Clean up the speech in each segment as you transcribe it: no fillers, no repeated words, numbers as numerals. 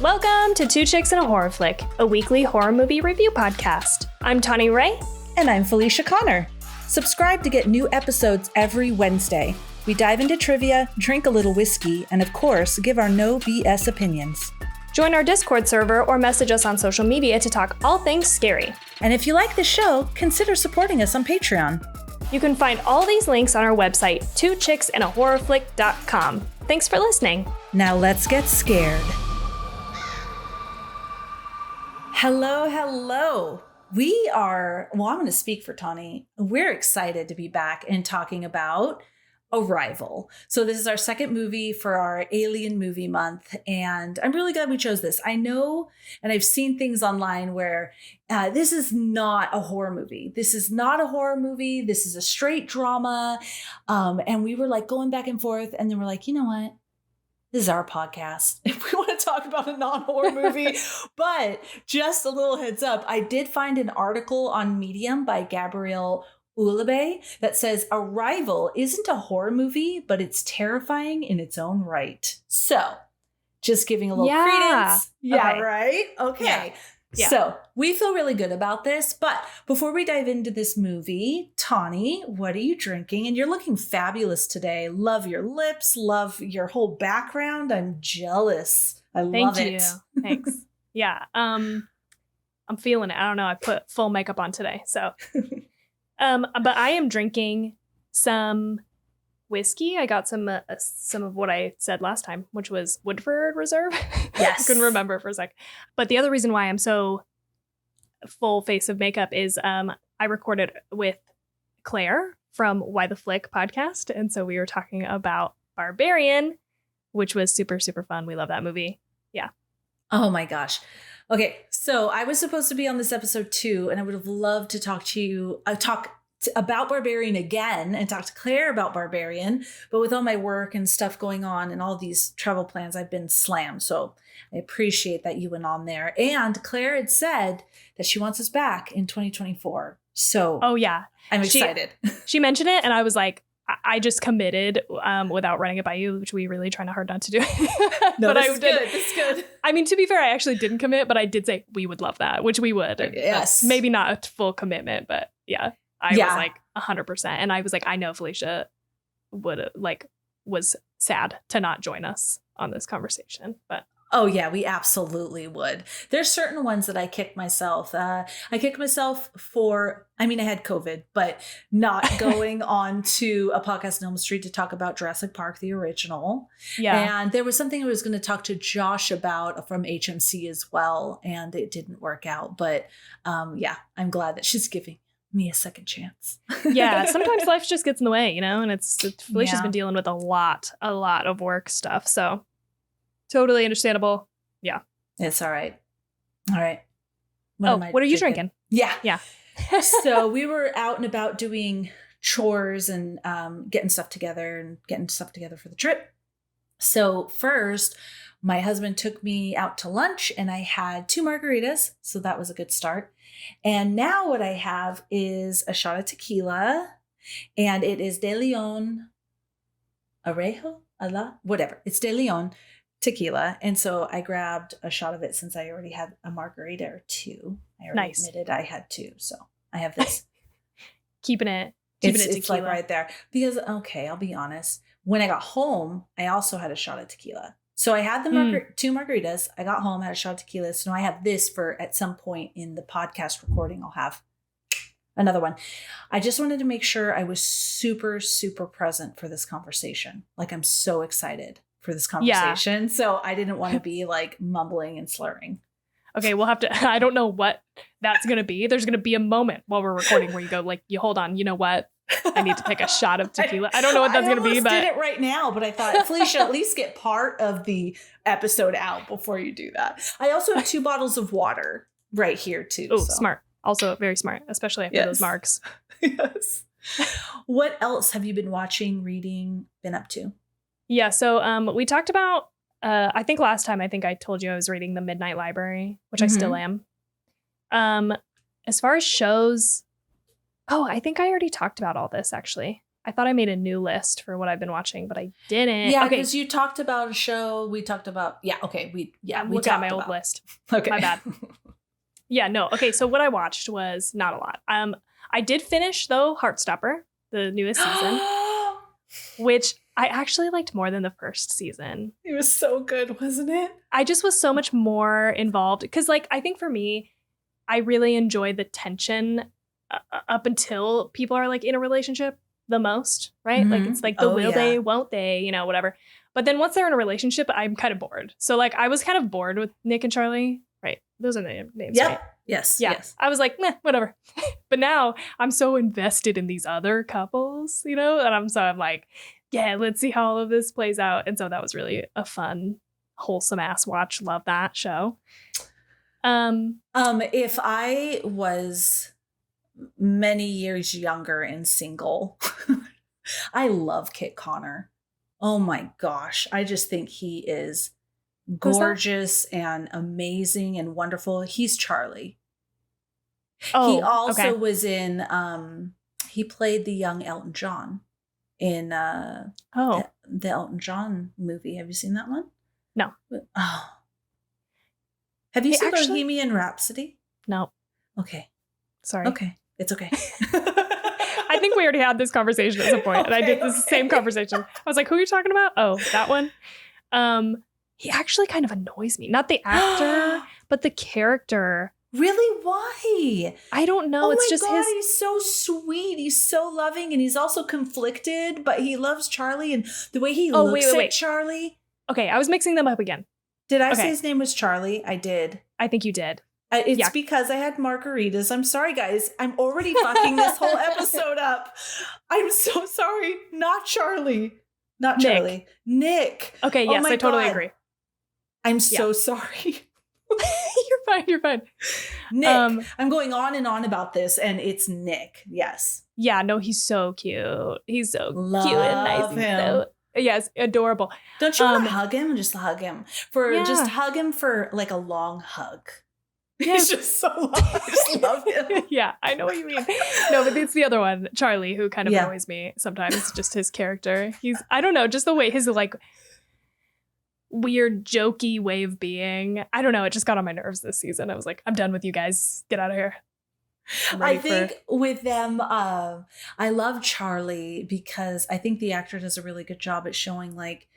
Welcome to Two Chicks and a Horror Flick, a weekly horror movie review podcast. I'm Tawny Ray. And I'm Felicia Connor. Subscribe to get new episodes every Wednesday. We dive into trivia, drink a little whiskey, and of course, give our no BS opinions. Join our Discord server or message us on social media to talk all things scary. And if you like the show, consider supporting us on Patreon. You can find all these links on our website, twochicksandahorrorflick.com. Thanks for listening. Now let's get scared. Hello. I'm going to speak for Tawny. We're excited to be back and talking about Arrival. So this is our second movie for our Alien movie month, and I'm really glad we chose this. I know, and I've seen things online where this is not a horror movie. This is a straight drama. And we were like going back and forth, and then we're like, you know what? This is our podcast. If we want to talk about a non-horror movie, but just a little heads up, I did find an article on Medium by Gabrielle Ulabe that says Arrival isn't a horror movie, but it's terrifying in its own right. So just giving a little credence. Yeah, okay. Right? Okay. Yeah. So we feel really good about this. But before we dive into this movie, Tawny, what are you drinking? And you're looking fabulous today. Love your lips. Love your whole background. I'm jealous. I love it. Thank you. Thanks. Yeah. I'm feeling it. I don't know. I put full makeup on today. So, but I am drinking some whiskey. I got some of what I said last time, which was Woodford Reserve. Yes. I couldn't remember for a sec. But the other reason why I'm so full face of makeup is I recorded with Claire from Why the Flick podcast. And so we were talking about Barbarian, which was super, super fun. We love that movie. Yeah. Oh my gosh. Okay. So I was supposed to be on this episode too, and I would have loved to talk to you, about Barbarian again and talk to Claire about Barbarian, but with all my work and stuff going on and all these travel plans, I've been slammed. So I appreciate that you went on there. And Claire had said that she wants us back in 2024. So oh yeah, I'm excited. She mentioned it, and I was like, I just committed without running it by you, which we really try hard not to do. No, but It's good. I mean, to be fair, I actually didn't commit, but I did say we would love that, which we would. Yes. Maybe not a full commitment, but yeah. I was like 100%. And I was like, I know Felicia was sad to not join us on this conversation. But oh yeah, we absolutely would. There's certain ones that I kicked myself. I kicked myself for, I had COVID, but not going on to a podcast in Elm Street to talk about Jurassic Park, the original. Yeah. And there was something I was going to talk to Josh about from HMC as well. And it didn't work out. But I'm glad that she's giving me a second chance. Yeah, sometimes life just gets in the way, and Felicia's been dealing with a lot of work stuff, so totally understandable. Yeah, it's all right. What are you drinking? Yeah. So we were out and about doing chores and getting stuff together for the trip. So first, my husband took me out to lunch, and I had 2 margaritas, so that was a good start. And now what I have is a shot of tequila, and it is De Leon whatever. It's De Leon tequila. And so I grabbed a shot of it since I already had a margarita or 2. I already admitted I had 2. So I have this. keeping it tequila. It's like right there. Because, okay, I'll be honest. When I got home, I also had a shot of tequila. So I had the 2 margaritas. I got home, had a shot of tequila. So now I have this for at some point in the podcast recording. I'll have another one. I just wanted to make sure I was super, super present for this conversation. Like, I'm so excited for this conversation. Yeah. So I didn't want to be like mumbling and slurring. Okay, we'll have to, I don't know what that's going to be. There's going to be a moment while we're recording where you go like, you hold on, you know what? I need to take a shot of tequila. I don't know what that's going to be, but I did it right now, but I thought, Felicia, at least get part of the episode out before you do that. I also have 2 bottles of water right here too. Oh, so. Smart. Also very smart, especially after those marks. Yes. What else have you been watching, reading, been up to? Yeah. So we talked about, I think last time, I told you I was reading The Midnight Library, which I still am. As far as shows, I think I already talked about all this actually. I thought I made a new list for what I've been watching, but I didn't. Yeah, okay. because you talked about a show. We talked about I'm we looking at talked my old about. list. Okay, My bad. Yeah, no. Okay, so what I watched was not a lot. I did finish though Heartstopper, the newest season, which I actually liked more than the first season. It was so good, wasn't it? I just was so much more involved because, like, I think for me, I really enjoy the tension up until people are like in a relationship the most, right? Like it's like the will they, won't they, you know, whatever. But then once they're in a relationship, I'm kind of bored. So like I was kind of bored with Nick and Charlie, right? Those are the names, Yep. right? Yes. Yeah. Yes. I was like, meh, whatever. But now I'm so invested in these other couples, you know, and I'm like, yeah, let's see how all of this plays out. And so that was really a fun, wholesome ass watch. Love that show. If I was many years younger and single, I love Kit Connor. Oh my gosh. I just think he is gorgeous and amazing and wonderful. He's Charlie. Oh, he also was in he played the young Elton John in the Elton John movie. Have you seen that one? No. Oh. Have you seen Bohemian Rhapsody? No. Okay. Sorry. Okay. It's okay. I think we already had this conversation at some point, and I did this same conversation. I was like, who are you talking about? Oh, that one. He actually kind of annoys me. Not the actor, but the character. Really? Why? I don't know. It's just his. He's so sweet. He's so loving, and he's also conflicted, but he loves Charlie, and the way he looks at Charlie. Okay, I was mixing them up again. Did I say his name was Charlie? I did. I think you did. It's because I had margaritas. I'm sorry, guys. I'm already fucking this whole episode up. I'm so sorry. Not Charlie. Not Charlie. Nick. Okay, yes, I totally agree. I'm so sorry. You're fine. Nick. I'm going on and on about this, and it's Nick. Yes. Yeah, no, he's so cute. He's so Love cute and nice. Him. So, yes, adorable. Don't you want to hug him? Just hug him. Just hug him for like a long hug. Yeah. He's just so long. I just love him. Yeah, I know what you mean. No, but it's the other one, Charlie, who kind of annoys me sometimes. Just his character. I don't know, just the way his like weird, jokey way of being. I don't know. It just got on my nerves this season. I was like, I'm done with you guys. Get out of here. I think with them, I love Charlie because I think the actor does a really good job at showing like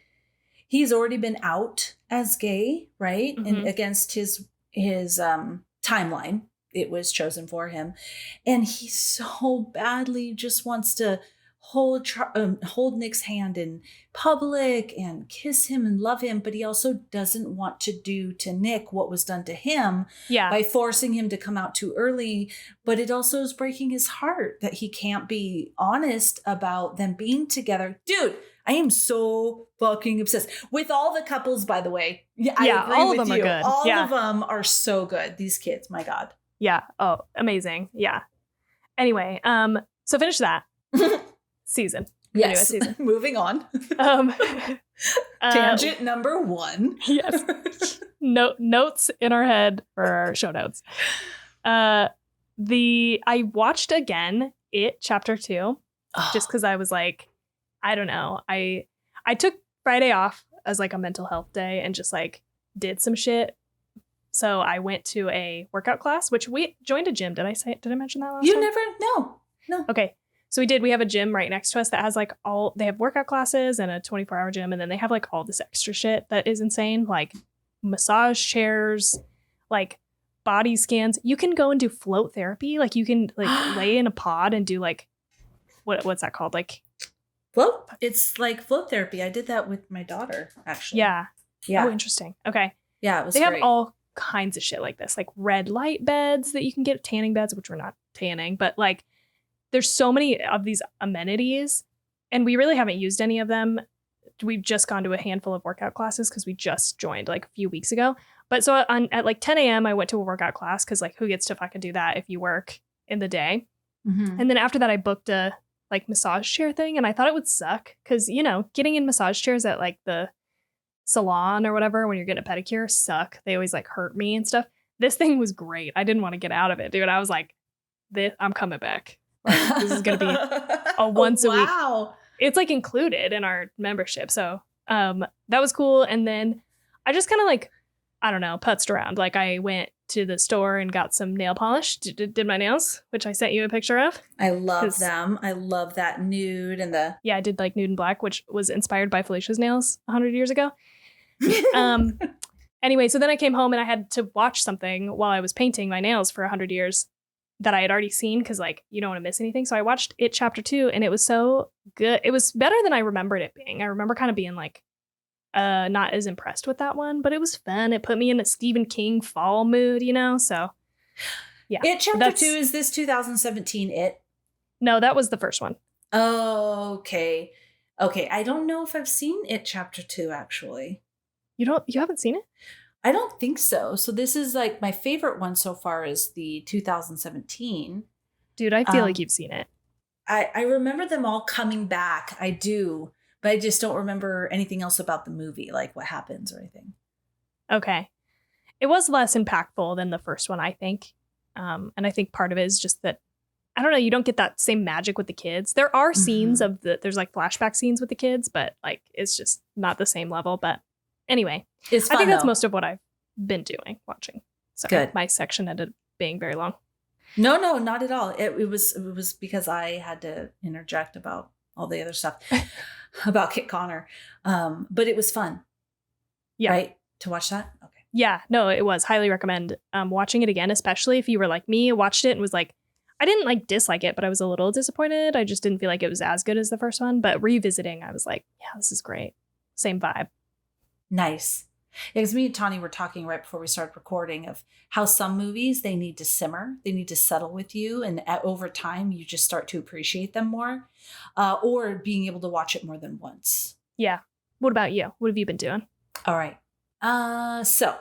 he's already been out as gay, right? Mm-hmm. And against his timeline, it was chosen for him, and he so badly just wants to hold Nick's hand in public and kiss him and love him, but he also doesn't want to do to Nick what was done to him by forcing him to come out too early. But it also is breaking his heart that he can't be honest about them being together. Dude, I am so fucking obsessed with all the couples, by the way. Yeah, I agree all with of them you. Are good. All of them are so good. These kids, my God. Yeah. Oh, amazing. Yeah. Anyway, so finish that season. Yes. Season. Moving on. Tangent number 1. Yes. Notes in our head for our shoutouts. I watched again Chapter 2 just because I was like, I don't know. I took Friday off as like a mental health day and just like did some shit. So I went to a workout class, which we joined a gym. Did I mention that last time? You never? No. Okay. So we have a gym right next to us that has like they have workout classes and a 24-hour gym. And then they have like all this extra shit that is insane. Like massage chairs, like body scans. You can go and do float therapy. Like you can like lay in a pod and do like, what's that called? Like float. It's like float therapy. I did that with my daughter, actually. Yeah. Oh, interesting. Okay. Yeah, it was They great. have all kinds of shit like this, like red light beds that you can get, tanning beds, which we're not tanning, but like there's so many of these amenities and we really haven't used any of them. We've just gone to a handful of workout classes because we just joined like a few weeks ago. But so at like 10 a.m. I went to a workout class because like who gets to fucking do that if you work in the day? Mm-hmm. And then after that I booked a like massage chair thing and I thought it would suck because, you know, getting in massage chairs at like the salon or whatever when you're getting a pedicure suck. They always like hurt me and stuff. This thing was great. I didn't want to get out of it, dude. I was like, I'm coming back. Like, this is going to be a once a week. Wow. It's like included in our membership. So that was cool. And then I just kind of like, I don't know, putzed around. Like I went to the store and got some nail polish, did my nails, which I sent you a picture of. I love them. I love that nude and the... Yeah, I did like nude and black, which was inspired by Felicia's nails 100 years ago. Anyway, so then I came home and I had to watch something while I was painting my nails for 100 years that I had already seen because, like, you don't want to miss anything. So I watched It Chapter 2 and it was so good. It was better than I remembered it being. I remember kind of being like not as impressed with that one, but it was fun. It put me in a Stephen King fall mood, you know? So, yeah. It Chapter 2, is this 2017 It? No, that was the first one. Oh, okay. Okay, I don't know if I've seen It Chapter 2, actually. You haven't seen it? I don't think so. So this is like my favorite one so far is the 2017. Dude, I feel like you've seen it. I remember them all coming back. I do, but I just don't remember anything else about the movie, like what happens or anything. Okay. It was less impactful than the first one, I think. And I think part of it is just that, I don't know, you don't get that same magic with the kids. There are scenes there's like flashback scenes with the kids, but like it's just not the same level. But anyway, it's fun, I think that's most of what I've been doing, watching. So good. My section ended up being very long. No, not at all. It was because I had to interject about all the other stuff about Kit Connor. But it was fun. Yeah. Right? To watch that? Okay. Yeah, no, it was. Highly recommend watching it again, especially if you were like me, watched it and was like, I didn't like dislike it, but I was a little disappointed. I just didn't feel like it was as good as the first one. But revisiting, I was like, yeah, this is great. Same vibe. Nice. Yeah, because me and Tawny were talking right before we started recording of how some movies, they need to simmer. They need to settle with you. And over time, you just start to appreciate them more. Or being able to watch it more than once. Yeah. What about you? What have you been doing? All right. So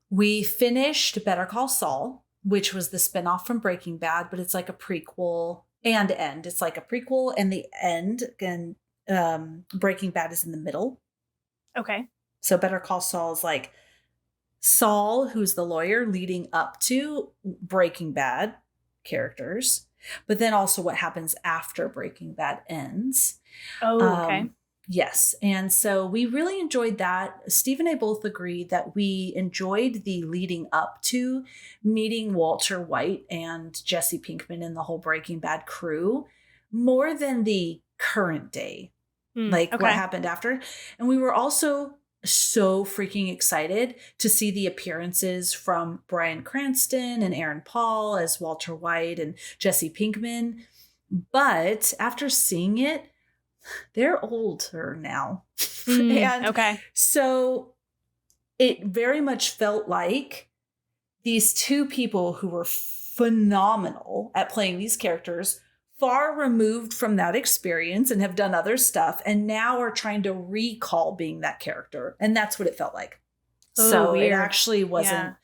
we finished Better Call Saul, which was the spinoff from Breaking Bad, but it's like a prequel and end. It's like a prequel and the end. And Breaking Bad is in the middle. Okay. So Better Call Saul is like Saul, who's the lawyer, leading up to Breaking Bad characters, but then also what happens after Breaking Bad ends. Oh, okay. Yes. And so we really enjoyed that. Steve and I both agreed that we enjoyed the leading up to meeting Walter White and Jesse Pinkman and the whole Breaking Bad crew more than the current day, what happened after. And we were also so freaking excited to see the appearances from Bryan Cranston and Aaron Paul as Walter White and Jesse Pinkman. But after seeing it, they're older now. And so it very much felt like these two people who were phenomenal at playing these characters, far removed from that experience and have done other stuff, and now are trying to recall being that character. And that's what it felt like. So weird. It actually wasn't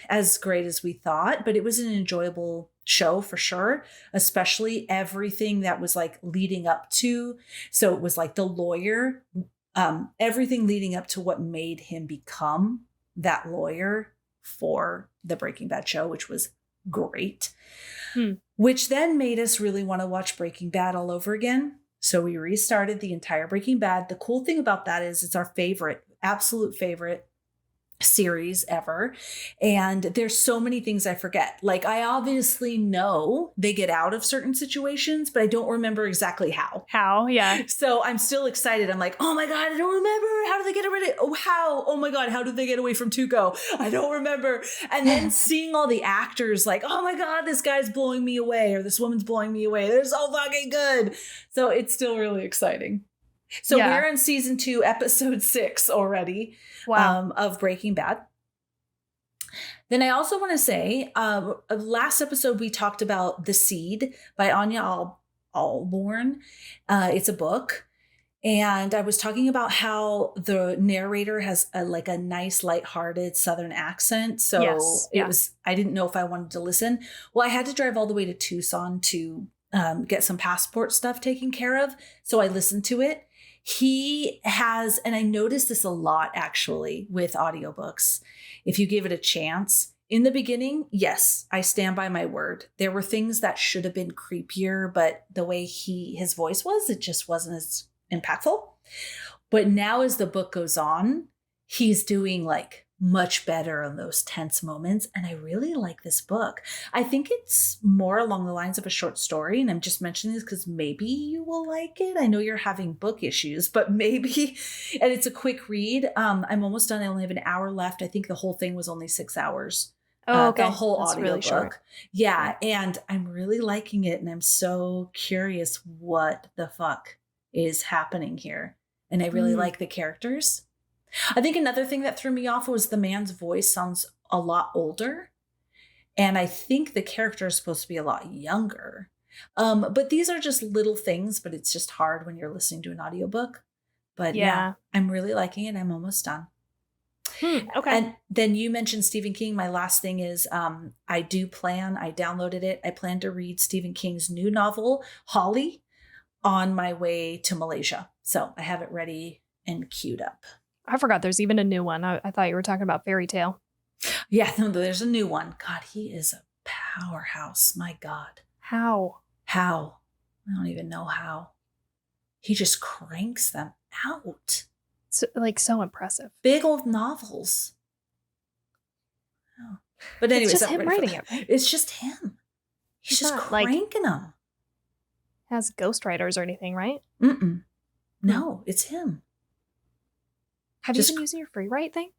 as great as we thought, but it was an enjoyable show for sure, especially everything that was like leading up to. So it was like the lawyer, everything leading up to what made him become that lawyer for the Breaking Bad show, which was great. Which then made us really want to watch Breaking Bad all over again. So we restarted the entire Breaking Bad. The cool thing about that is it's our absolute favorite series ever. And there's so many things I forget. Like I obviously know they get out of certain situations, but I don't remember exactly how. Yeah. So I'm still excited. I'm like, oh my God, I don't remember. How did they get rid of it? Oh, how? Oh my God, how did they get away from Tuco? I don't remember. And then seeing all the actors like, oh my God, this guy's blowing me away or this woman's blowing me away. They're so fucking good. So it's still really exciting. So we're in season 2, episode 6 already. Wow. Of Breaking Bad. Then I also want to say, last episode we talked about The Seed by Anya Allborn. It's a book. And I was talking about how the narrator has a nice, lighthearted Southern accent. So I didn't know if I wanted to listen. Well, I had to drive all the way to Tucson to get some passport stuff taken care of. So I listened to it. He has, and I noticed this a lot actually with audiobooks, if you give it a chance, In the beginning, yes, I stand by my word. There were things that should have been creepier, but the way his voice was, it just wasn't as impactful. But now as the book goes on, he's doing like much better on those tense moments. And I really like this book. I think it's more along the lines of a short story. And I'm just mentioning this because maybe you will like it. I know you're having book issues, but maybe, and it's a quick read. I'm almost done. I only have an hour left. I think the whole thing was only 6 hours. Oh, okay. The whole That's audiobook. really short. Yeah. And I'm really liking it. And I'm so curious what the fuck is happening here. And I really like the characters. I think another thing that threw me off was the man's voice sounds a lot older. And I think the character is supposed to be a lot younger. But these are just little things, but it's just hard when you're listening to an audiobook. But yeah, I'm really liking it. I'm almost done. Okay. And then you mentioned Stephen King. My last thing is I downloaded it. I plan to read Stephen King's new novel, Holly, on my way to Malaysia. So I have it ready and queued up. I forgot there's even a new one. I thought you were talking about Fairy Tale. Yeah, no, there's a new one. God, he is a powerhouse. My God. How? I don't even know how. He just cranks them out. So impressive. Big old novels. Oh. But anyways, it's just him writing it. Right? It's just him. He's just cranking them. Has ghostwriters or anything, right? No, it's him. Have you been using your free write thing?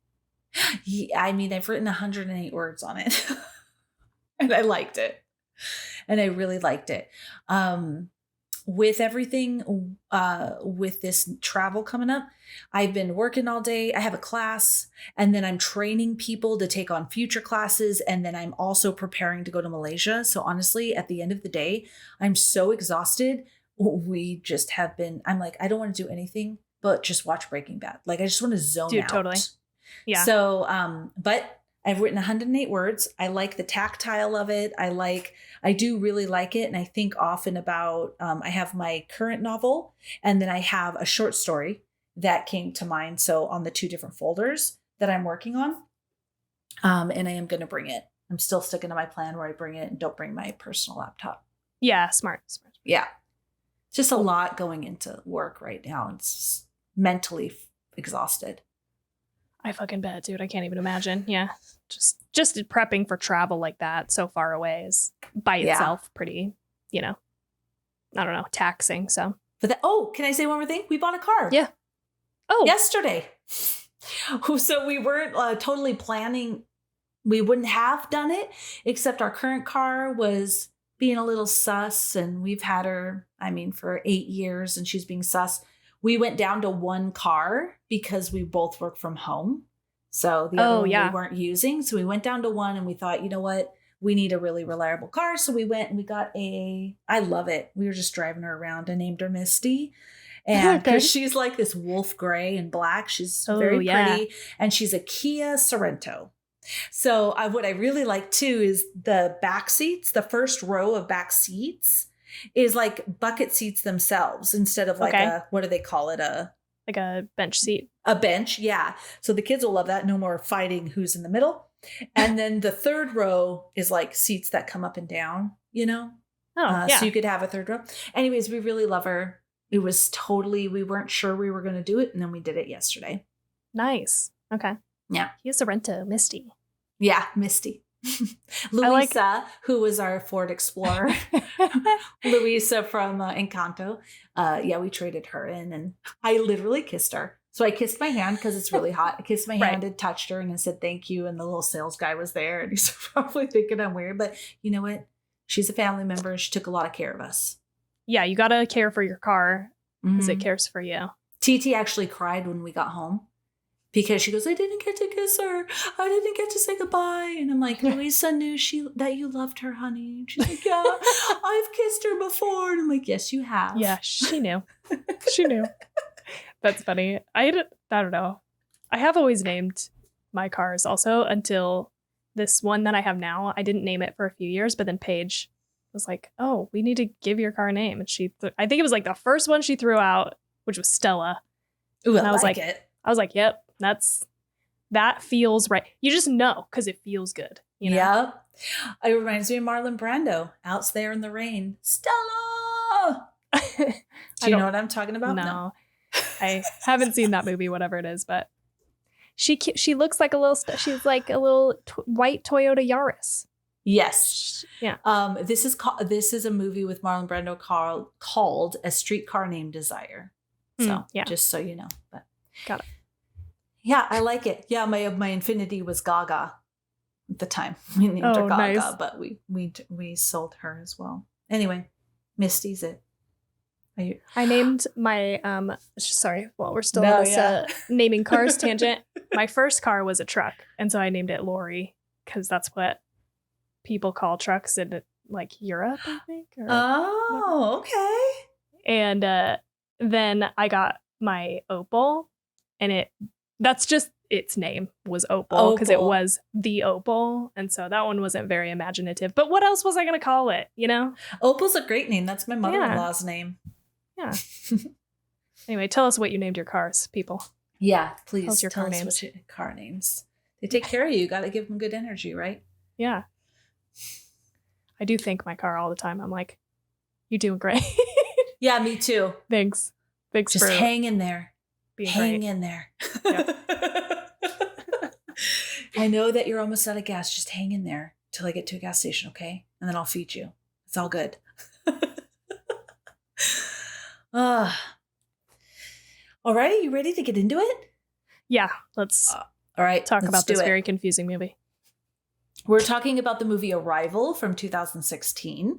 Yeah, I mean, I've written 108 words on it. And I liked it. And I really liked it. With everything, with this travel coming up, I've been working all day. I have a class, and then I'm training people to take on future classes. And then I'm also preparing to go to Malaysia. So honestly, at the end of the day, I'm so exhausted. We just have been, I'm like, I don't want to do anything but just watch Breaking Bad. Like, I just want to zone out. Totally. Yeah. So, but I've written 108 words. I like the tactile of it. I do really like it. And I think often about, I have my current novel, and then I have a short story that came to mind. So on the 2 different folders that I'm working on, and I am going to bring it. I'm still sticking to my plan where I bring it and don't bring my personal laptop. Yeah. Smart. Yeah. Just a lot going into work right now. It's mentally exhausted. I fucking bet, dude. I can't even imagine. Yeah. Just prepping for travel like that so far away is by itself pretty, I don't know, taxing. So, but can I say one more thing? We bought a car. Yeah. Oh, yesterday. So we weren't totally planning. We wouldn't have done it, except our current car was being a little sus, and we've had her, for 8 years, and she's being sus. We went down to 1 car because we both work from home. So the other one we weren't using. So we went down to 1, and we thought, you know what? We need a really reliable car. So we went and we got I love it. We were just driving her around. I named her Misty. And because she's like this wolf gray and black. She's very pretty. And she's a Kia Sorento. So what I really like too is the back seats. The first row of back seats is like bucket seats themselves instead of like what do they call it? Like a bench seat. A bench, yeah. So the kids will love that. No more fighting who's in the middle. And then the third row is like seats that come up and down, So you could have a third row. Anyways, we really love her. It was we weren't sure we were going to do it. And then we did it yesterday. Nice. Okay. Yeah. Kia Sorento, Misty. Yeah, Misty. Louisa, who was our Ford Explorer. Louisa from Encanto. We traded her in, and I literally kissed her. So I kissed my hand because it's really hot. I kissed my hand and touched her and I said thank you. And the little sales guy was there, and he's probably thinking I'm weird. But you know what? She's a family member. She took a lot of care of us. Yeah, you got to care for your car because it cares for you. TT actually cried when we got home because she goes, I didn't get to kiss her. I didn't get to say goodbye. And I'm like, Louisa knew that you loved her, honey. And she's like, yeah, I've kissed her before. And I'm like, yes, you have. Yeah, she knew. She knew. That's funny. I don't know. I have always named my cars also until this one that I have now. I didn't name it for a few years, but then Paige was like, oh, we need to give your car a name. And I think it was like the first one she threw out, which was Stella. Ooh, I was like it. I was like, yep, that feels right. You just know because it feels good. you know? Yep. It reminds me of Marlon Brando, out there in the rain. Stella! Do you know what I'm talking about? No. I haven't seen that movie, whatever it is, but she looks like a little, she's like a little white Toyota Yaris. Yes. Yeah. This is a movie with Marlon Brando called A Streetcar Named Desire. So just so you know. But got it. Yeah, I like it. Yeah, my Infinity was Gaga at the time. We named her Gaga, nice. But we sold her as well. Anyway, Misty's it. I named my sorry, well, we're still on this naming cars tangent. My first car was a truck, and so I named it Lori because that's what people call trucks in like Europe, I think. Okay. And then I got my Opal, and that's just its name was Opal because it was the Opal, and so that one wasn't very imaginative. But what else was I going to call it? You know, Opal's a great name. That's my mother-in-law's name. Yeah. Anyway, tell us what you named your cars, people. Yeah, please tell us your car names. What your car names. They take care of you. You got to give them good energy, right? Yeah. I do thank my car all the time. I'm like, you're doing great. Yeah, me too. Thanks. Just for hang in there. Hang in there. Yep. I know that you're almost out of gas. Just hang in there till I get to a gas station, okay? And then I'll feed you. It's all good. All right, you ready to get into it? Yeah, let's all right, talk about this very confusing movie. We're talking about the movie Arrival from 2016.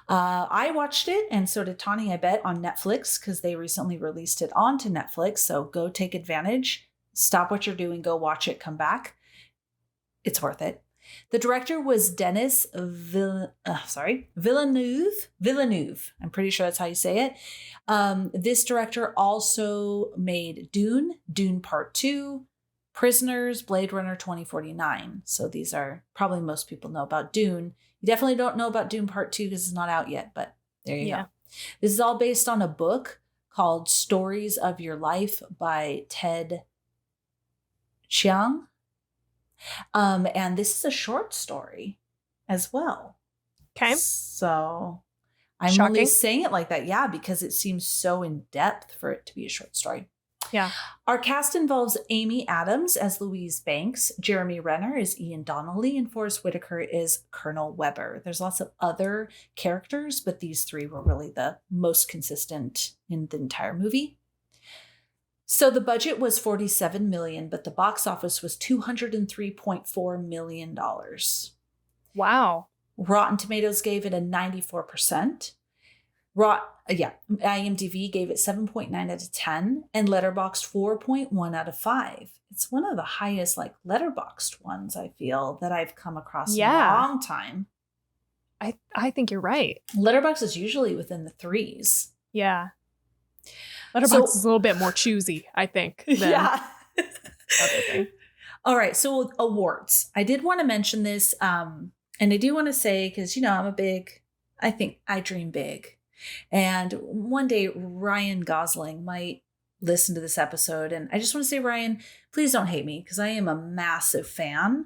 I watched it, and so did Tawny, I bet, on Netflix because they recently released it onto Netflix. So go take advantage. Stop what you're doing. Go watch it. Come back. It's worth it. The director was Denis Villeneuve. Villeneuve. I'm pretty sure that's how you say it. This director also made Dune, Dune Part 2, Prisoners, Blade Runner 2049. So these are probably most people know about Dune. You definitely don't know about Dune Part 2 because it's not out yet, but there you go. This is all based on a book called Stories of Your Life by Ted Chiang. And this is a short story as well. Okay. So I'm only saying it like that, because it seems so in depth for it to be a short story. Yeah. Our cast involves Amy Adams as Louise Banks, Jeremy Renner is Ian Donnelly, and Forrest Whitaker is Colonel Weber. There's lots of other characters, but these three were really the most consistent in the entire movie. So the budget was $47 million, but the box office was $203.4 million. Wow. Rotten Tomatoes gave it a 94%. IMDb gave it 7.9 out of 10, and Letterboxd 4.1 out of 5. It's one of the highest Letterboxd ones, I feel, that I've come across in a long time. I think you're right. Letterboxd is usually within the 3s. Yeah. Letterboxd is a little bit more choosy, I think, than other thing. All right, so awards. I did want to mention this, and I do want to say, because, I think I dream big. And one day Ryan Gosling might listen to this episode. And I just want to say, Ryan, please don't hate me because I am a massive fan.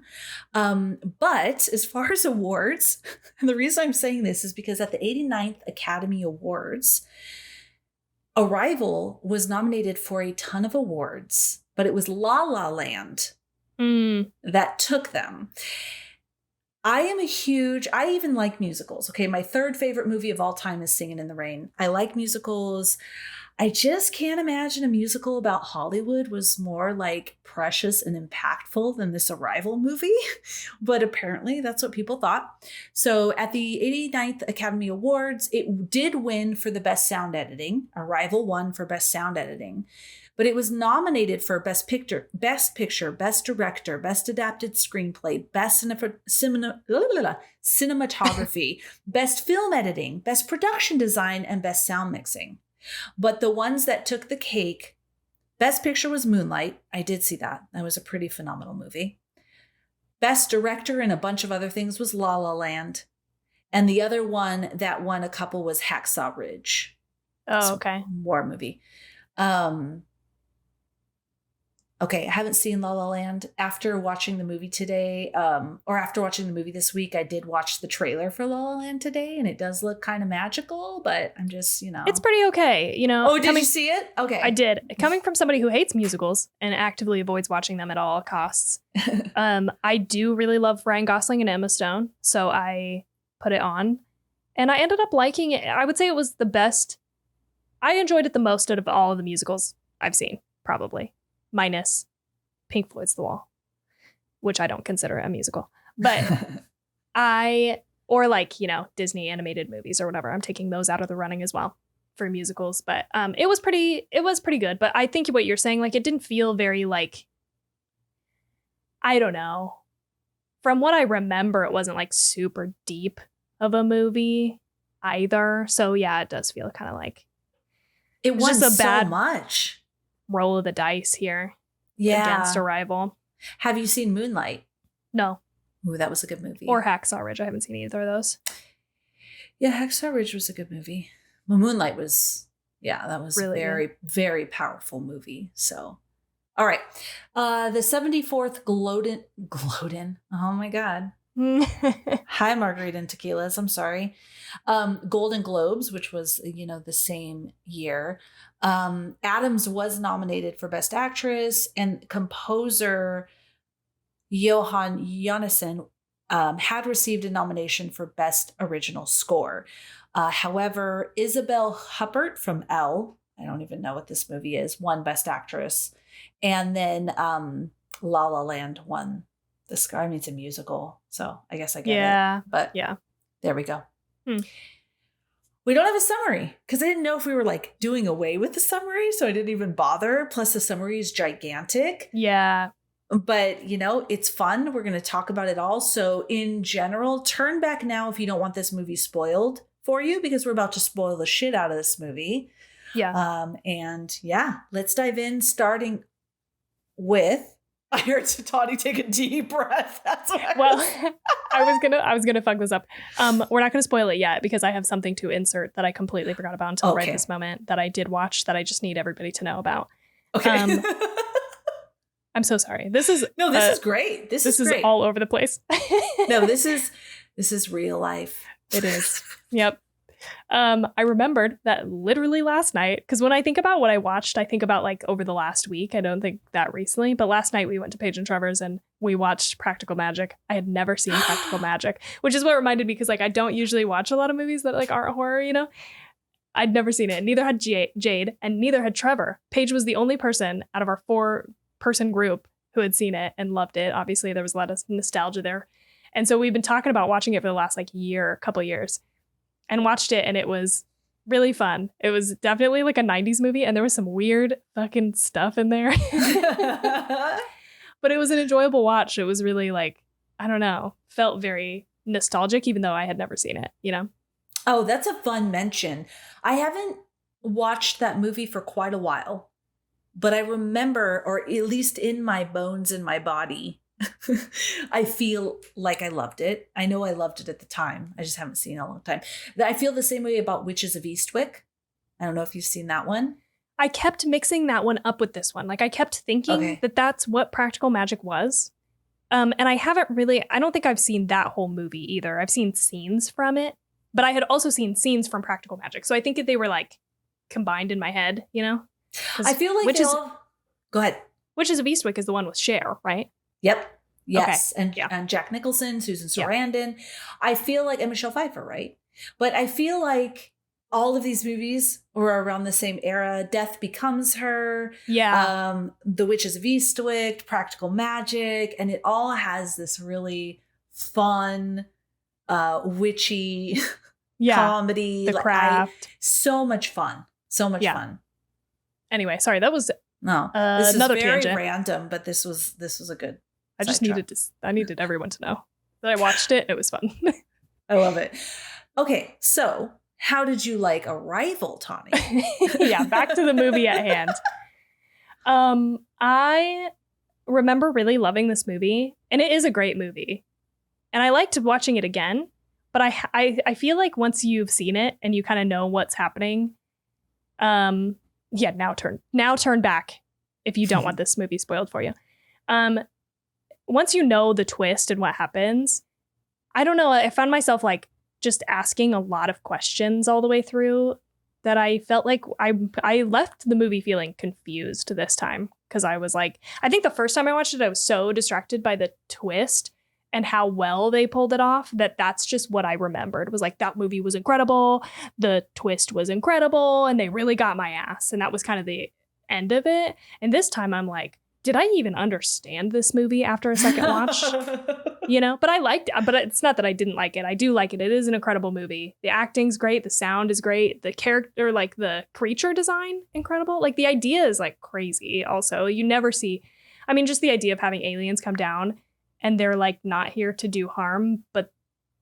But as far as awards, and the reason I'm saying this is because at the 89th Academy Awards, Arrival was nominated for a ton of awards, but it was La La Land that took them. I even like musicals. Okay, my third favorite movie of all time is Singing in the Rain. I like musicals. I just can't imagine a musical about Hollywood was more precious and impactful than this Arrival movie. But apparently that's what people thought. So at the 89th Academy Awards, it did win for the best sound editing. Arrival won for best sound editing. But it was nominated for Best Picture, Best Director, Best Adapted Screenplay, Best Cinematography, Best Film Editing, Best Production Design, and Best Sound Mixing. But the ones that took the cake, Best Picture was Moonlight. I did see that. That was a pretty phenomenal movie. Best Director and a bunch of other things was La La Land. And the other one that won a couple was Hacksaw Ridge. Oh, okay. War movie. Okay, I haven't seen La La Land. After watching the movie today, or after watching the movie this week, I did watch the trailer for La La Land today, and it does look kind of magical, but I'm just, It's pretty okay. Oh, did you see it? Okay. I did. Coming from somebody who hates musicals and actively avoids watching them at all costs, I do really love Ryan Gosling and Emma Stone, so I put it on, and I ended up liking it. I would say it was the best. I enjoyed it the most out of all of the musicals I've seen, probably. Minus Pink Floyd's The Wall, which I don't consider a musical. But or like, Disney animated movies or whatever. I'm taking those out of the running as well for musicals. But it was pretty good. But I think what you're saying, like, it didn't feel very like, I don't know. From what I remember, it wasn't like super deep of a movie either. So yeah, it does feel kind of like it was just a bad so much. Roll of the dice here against Arrival. Have you seen Moonlight? No. Ooh, that was a good movie. Or Hacksaw Ridge. I haven't seen either of those. Yeah, Hacksaw Ridge was a good movie. Well, Moonlight was, that was really very, good. Very powerful movie. So, all right. The 74th Gloden. Oh my God. Hi, Margarita and Tequilas. I'm sorry. Golden Globes, which was, the same year. Adams was nominated for Best Actress, and composer Johan Jonassen had received a nomination for Best Original Score. However, Isabel Huppert from Elle, I don't even know what this movie is, won Best Actress. And then La La Land won the score. I mean, it's a musical, so I guess I get it. But yeah, there we go. We don't have a summary because I didn't know if we were like doing away with the summary, so I didn't even bother. Plus, the summary is gigantic. Yeah. But, it's fun. We're going to talk about it all. So in general, turn back now if you don't want this movie spoiled for you, because we're about to spoil the shit out of this movie. Yeah. Let's dive in, starting with, I heard Tawny take a deep breath. That's what I was gonna fuck this up. We're not gonna spoil it yet because I have something to insert that I completely forgot about until right this moment that I did watch that I just need everybody to know about. Okay. I'm so sorry. This is great. This is great. All over the place. No, this is real life. It is. Yep. I remembered that literally last night, because when I think about what I watched, I think about like over the last week. I don't think that recently, but last night we went to Paige and Trevor's and we watched Practical Magic. I had never seen Practical Magic, which is what reminded me, because like I don't usually watch a lot of movies that like aren't horror, I'd never seen it. Neither had Jade and neither had Trevor. Paige was the only person out of our 4-person group who had seen it and loved it. Obviously, there was a lot of nostalgia there. And so we've been talking about watching it for the last like couple years. And watched it, and it was really fun. It was definitely like a 90s movie, and there was some weird fucking stuff in there. But it was an enjoyable watch. It was really like, I don't know, felt very nostalgic, even though I had never seen it, Oh, that's a fun mention. I haven't watched that movie for quite a while, but I remember, or at least in my bones in my body, I feel like I loved it. I know I loved it at the time. I just haven't seen it in a long time. I feel the same way about Witches of Eastwick. I don't know if you've seen that one. I kept mixing that one up with this one. Like I kept thinking that that's what Practical Magic was. And I don't think I've seen that whole movie either. I've seen scenes from it, but I had also seen scenes from Practical Magic. So I think that they were like combined in my head, I feel like go ahead. Witches of Eastwick is the one with Cher, right? Yep. Yes. Okay. And Jack Nicholson, Susan Sarandon. Yeah. I feel like, and Michelle Pfeiffer, right? But I feel like all of these movies were around the same era. Death Becomes Her. Yeah. The Witches of Eastwick, Practical Magic. And it all has this really fun, witchy comedy. The Craft. So much fun. So much fun. Anyway, sorry, that was this another is very tangent. Random, but this was a good. I needed everyone to know that I watched it. It was fun. I love it. Okay, so how did you like Arrival, Tawny? Yeah, back to the movie at hand. I remember really loving this movie, and it is a great movie. And I liked watching it again, but I feel like once you've seen it and you kind of know what's happening, now turn back if you don't want this movie spoiled for you. Once you know the twist and what happens, I don't know. I found myself like just asking a lot of questions all the way through that I felt like I left the movie feeling confused this time. Because I was like, I think the first time I watched it, I was so distracted by the twist and how well they pulled it off that's just what I remembered. It was like, that movie was incredible. The twist was incredible. And they really got my ass. And that was kind of the end of it. And this time I'm like, did I even understand this movie after a second watch? But I liked it. But it's not that I didn't like it. I do like it. It is an incredible movie. The acting's great. The sound is great. The character, like the creature design, incredible. Like the idea is like crazy also. You never see, just the idea of having aliens come down and they're like not here to do harm, but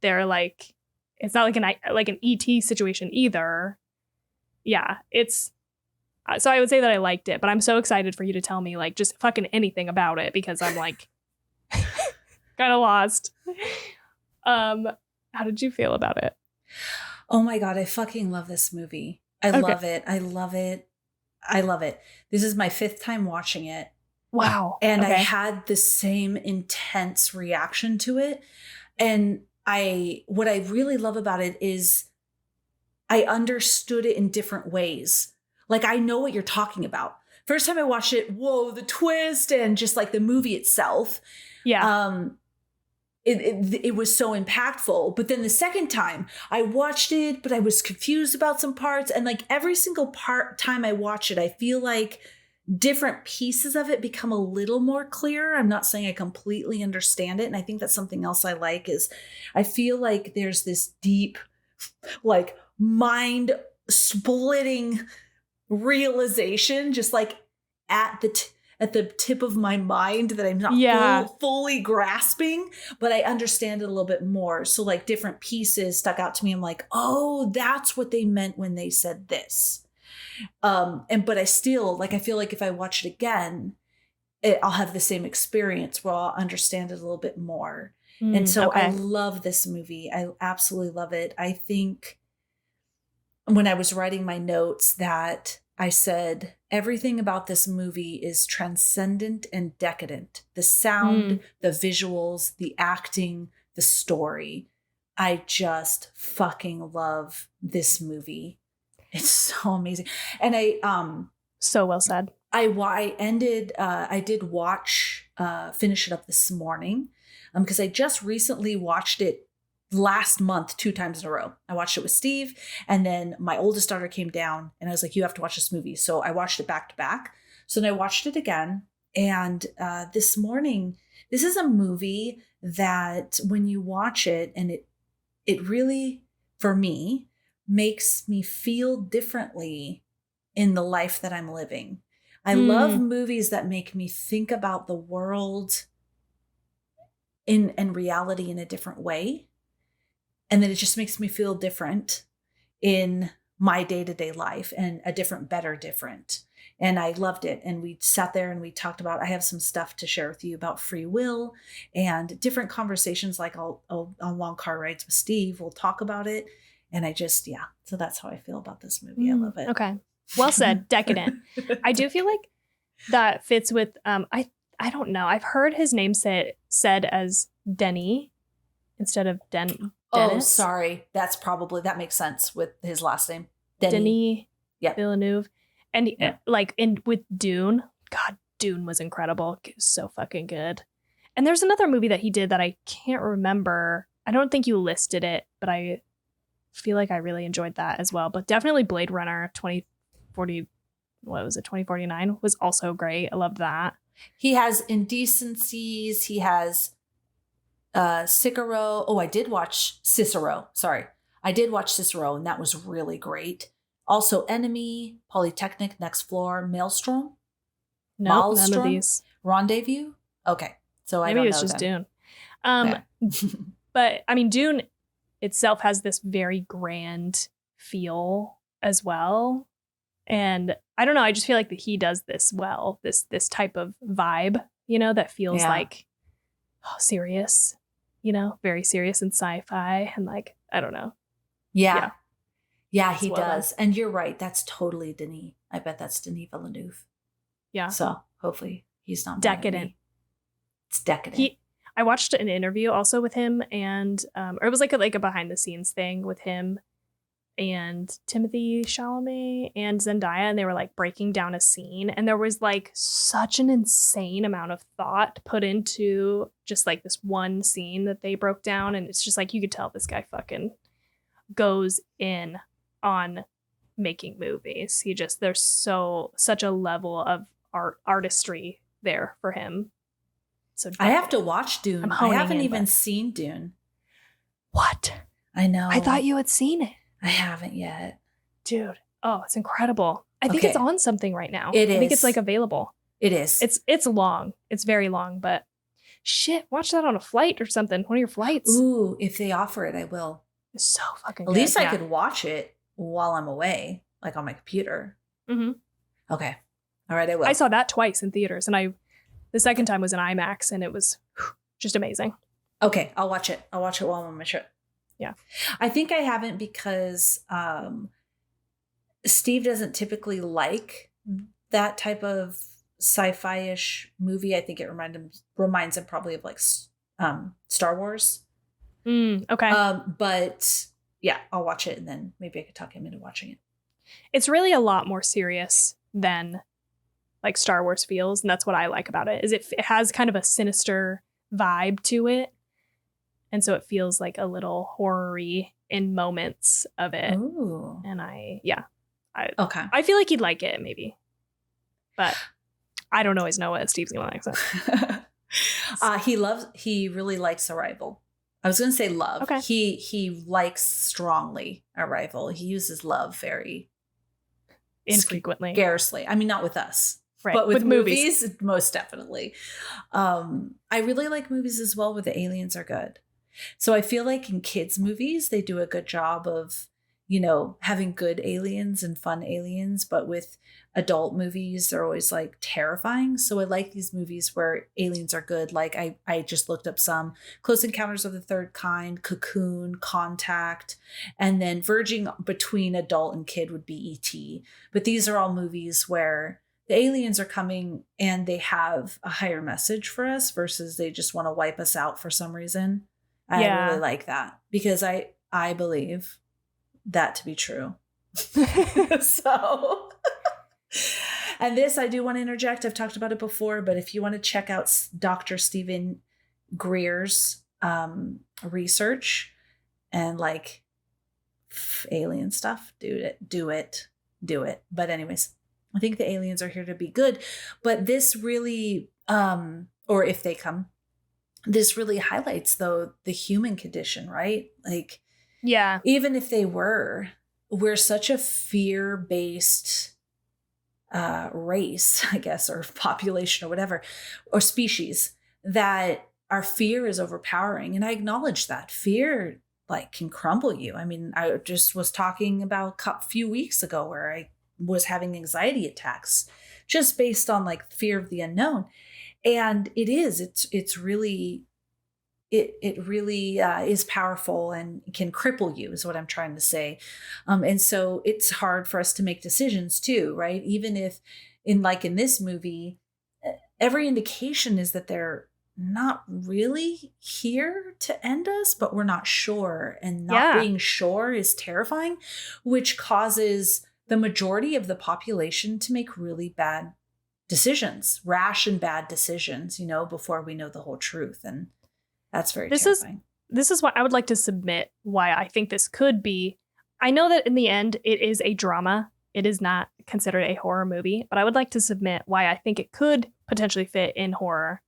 they're like, it's not like an ET situation either. Yeah, it's, so I would say that I liked it, but I'm so excited for you to tell me like just fucking anything about it because I'm like kind of lost. How did you feel about it? Oh my God, I fucking love this movie. I love it. I love it. I love it. This is my 5th time watching it. Wow. And I had the same intense reaction to it. And what I really love about it is I understood it in different ways. Like, I know what you're talking about. First time I watched it, whoa, the twist and just like the movie itself. Yeah. It was so impactful. But then the second time I watched it, but I was confused about some parts. And like every single time I watch it, I feel like different pieces of it become a little more clear. I'm not saying I completely understand it. And I think that's something else I like is I feel like there's this deep, like mind splitting realization, just like at the tip of my mind that I'm not fully grasping, but I understand it a little bit more. So like different pieces stuck out to me. I'm like, oh, that's what they meant when they said this. But I still like, I feel like if I watch it again, I'll have the same experience where I'll understand it a little bit more. And so I love this movie. I absolutely love it. I think when I was writing my notes that I said, everything about this movie is transcendent and decadent. The sound, the visuals, the acting, the story. I just fucking love this movie. It's so amazing. And so well said. I did watch, finish it up this morning because I just recently watched it last month 2 times in a row. I watched it with Steve, and then my oldest daughter came down and I was like, you have to watch this movie. So I watched it back to back. So then I watched it again. And this morning, this is a movie that when you watch it, and it really, for me, makes me feel differently in the life that I'm living. I love movies that make me think about the world and reality in a different way. And then it just makes me feel different in my day-to-day life and a different. And I loved it. And we sat there and we talked about, I have some stuff to share with you about free will and different conversations, like on long car rides with Steve, we'll talk about it. And I just, so that's how I feel about this movie. I love it. Okay. Well said. Decadent. I do feel like that fits with, I don't know. I've heard his name said as Denis instead of Dennis. Oh, sorry. That makes sense with his last name. Denis Villeneuve. And with Dune, God, Dune was incredible. It was so fucking good. And there's another movie that he did that I can't remember. I don't think you listed it, but I feel like I really enjoyed that as well. But definitely Blade Runner 2040, what was it, 2049 was also great. I loved that. He has Indecencies. He has Cicero. Oh, I did watch Cicero. Sorry. I did watch Cicero, and that was really great. Also, Enemy, Polytechnic, Next Floor, Maelstrom. No, none of these. Rendezvous. Okay. So I don't know. Maybe it's just Dune. But I mean, Dune itself has this very grand feel as well. And I don't know, I just feel like that he does this well, this type of vibe, that feels like serious, very serious and sci-fi and like, I don't know. Yeah, he does. And you're right. That's totally Denis. I bet that's Denis Villeneuve. Yeah. So hopefully he's not mad at Decadent. me. It's decadent. I watched an interview also with him, and or it was like a behind the scenes thing with him and Timothy Chalamet and Zendaya, and they were like breaking down a scene, and there was like such an insane amount of thought put into just like this one scene that they broke down, and it's just like you could tell this guy fucking goes in on making movies. There's such a level of artistry there for him. So I have to watch Dune. I haven't even seen Dune. What? I know. I thought you had seen it. I haven't yet. Dude. Oh, it's incredible. I think it's on something right now. It is. I think it's like available. It is. It's long. It's very long, but shit, watch that on a flight or something. One of your flights. Ooh, if they offer it, I will. It's so fucking good. At least I could watch it while I'm away, like on my computer. Mm-hmm. Okay. All right, I will. I saw that twice in theaters, and the second time was in IMAX, and it was just amazing. Okay, I'll watch it. I'll watch it while I'm on my trip. Yeah. I think I haven't because Steve doesn't typically like that type of sci-fi-ish movie. I think it reminds him probably of like Star Wars. Okay. But yeah, I'll watch it, and then maybe I could talk him into watching it. It's really a lot more serious than like Star Wars feels, and that's what I like about it. Is it has kind of a sinister vibe to it, and so it feels like a little horror-y in moments of it. Ooh. And I feel like he'd like it maybe, but I don't always know what Steve's gonna like. He really likes Arrival. I was going to say love. Okay. He likes strongly Arrival. He uses love very infrequently. Scarcely. I mean, not with us. Right. But with movies, most definitely. I really like movies as well where the aliens are good. So I feel like in kids' movies, they do a good job of, having good aliens and fun aliens. But with adult movies, they're always like terrifying. So I like these movies where aliens are good. Like I just looked up some Close Encounters of the Third Kind, Cocoon, Contact, and then verging between adult and kid would be E.T. But these are all movies where the aliens are coming and they have a higher message for us versus they just want to wipe us out for some reason. I really like that because I believe that to be true. So, and this, I do want to interject. I've talked about it before, but if you want to check out Dr. Stephen Greer's research and like alien stuff, do it. But anyways, I think the aliens are here to be good, but this really, or if they come, this really highlights though the human condition, right? Like, yeah, even if we're such a fear-based race, I guess, or population or whatever, or species, that our fear is overpowering. And I acknowledge that fear like can crumble you. I mean, I just was talking about a few weeks ago where I was having anxiety attacks just based on like fear of the unknown. And it's really is powerful and can cripple you is what I'm trying to say. And so it's hard for us to make decisions too, right? Even if in this movie, every indication is that they're not really here to end us, but we're not sure. And not being sure is terrifying, which causes the majority of the population to make really bad decisions, rash and bad decisions, before we know the whole truth. And that's very terrifying. This is why I would like to submit why I think this could be. I know that in the end, it is a drama. It is not considered a horror movie, but I would like to submit why I think it could potentially fit in horror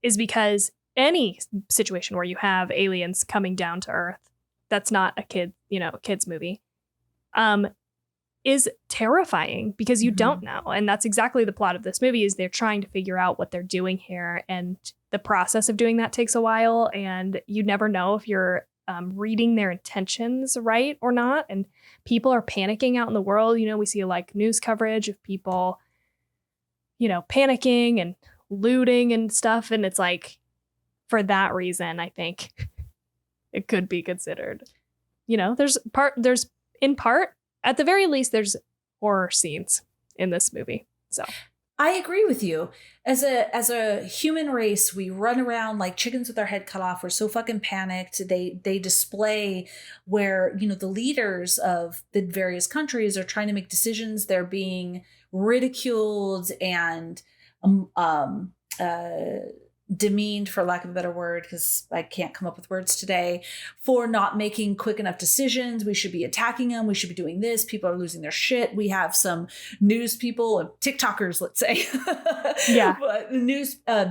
is because any situation where you have aliens coming down to Earth, that's not a kid's movie, is terrifying because you don't know. And that's exactly the plot of this movie is they're trying to figure out what they're doing here. And the process of doing that takes a while. And you never know if you're reading their intentions right or not. And people are panicking out in the world. We see like news coverage of people, panicking and looting and stuff. And it's like, for that reason, I think it could be considered, at the very least, there's horror scenes in this movie. So I agree with you. As a human race, we run around like chickens with our head cut off. We're so fucking panicked. They display where, you know, the leaders of the various countries are trying to make decisions. They're being ridiculed and demeaned, for lack of a better word, because I can't come up with words today, for not making quick enough decisions. We should be attacking them. We should be doing this. People are losing their shit. We have some news people, TikTokers, let's say, Yeah, but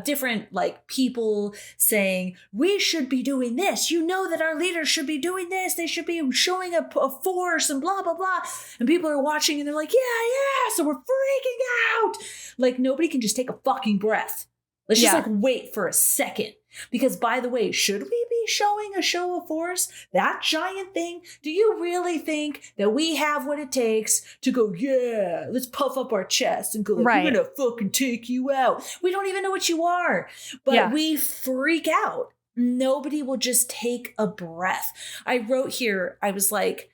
different like people saying we should be doing this. You know that our leaders should be doing this. They should be showing a force and blah blah blah. And people are watching and they're like, yeah. So we're freaking out. Like nobody can just take a fucking breath. Let's just like wait for a second. Because by the way, should we be showing a show of force? That giant thing? Do you really think that we have what it takes to go, yeah, let's puff up our chest and go, like, we're gonna fucking take you out. We don't even know what you are. But we freak out. Nobody will just take a breath. I wrote here, I was like,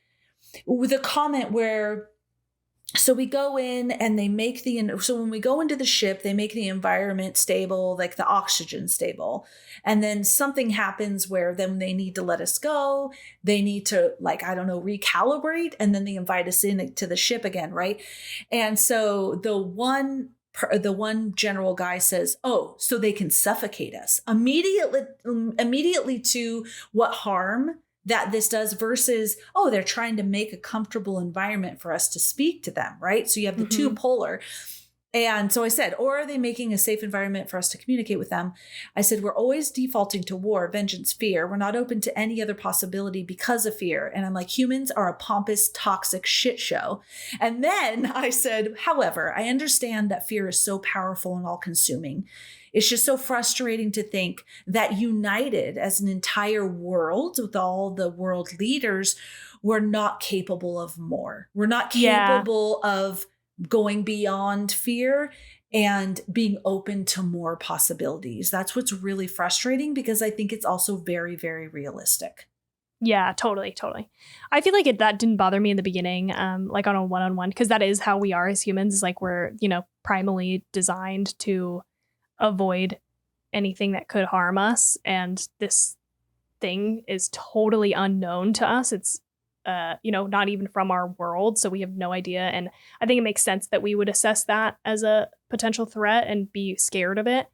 with a comment where, so we go in and they make so when we go into the ship, they make the environment stable, like the oxygen stable. And then something happens where then they need to let us go. They need to, like, I don't know, recalibrate. And then they invite us in to the ship again. Right. And so the one general guy says, oh, so they can suffocate us immediately to what harm that this does versus, oh, they're trying to make a comfortable environment for us to speak to them, right? So you have the two polar. And so I said, or are they making a safe environment for us to communicate with them? I said, we're always defaulting to war, vengeance, fear. We're not open to any other possibility because of fear. And I'm like, humans are a pompous, toxic shit show. And then I said, however, I understand that fear is so powerful and all consuming. It's just so frustrating to think that united as an entire world with all the world leaders, we're not capable of more. We're not capable of going beyond fear and being open to more possibilities. That's what's really frustrating because I think it's also very, very realistic. Yeah, totally. I feel like that didn't bother me in the beginning, like on a one-on-one, because that is how we are as humans. Like we're, you know, primally designed to avoid anything that could harm us. And this thing is totally unknown to us. It's, you know, not even from our world. So we have no idea. And I think it makes sense that we would assess that as a potential threat and be scared of it.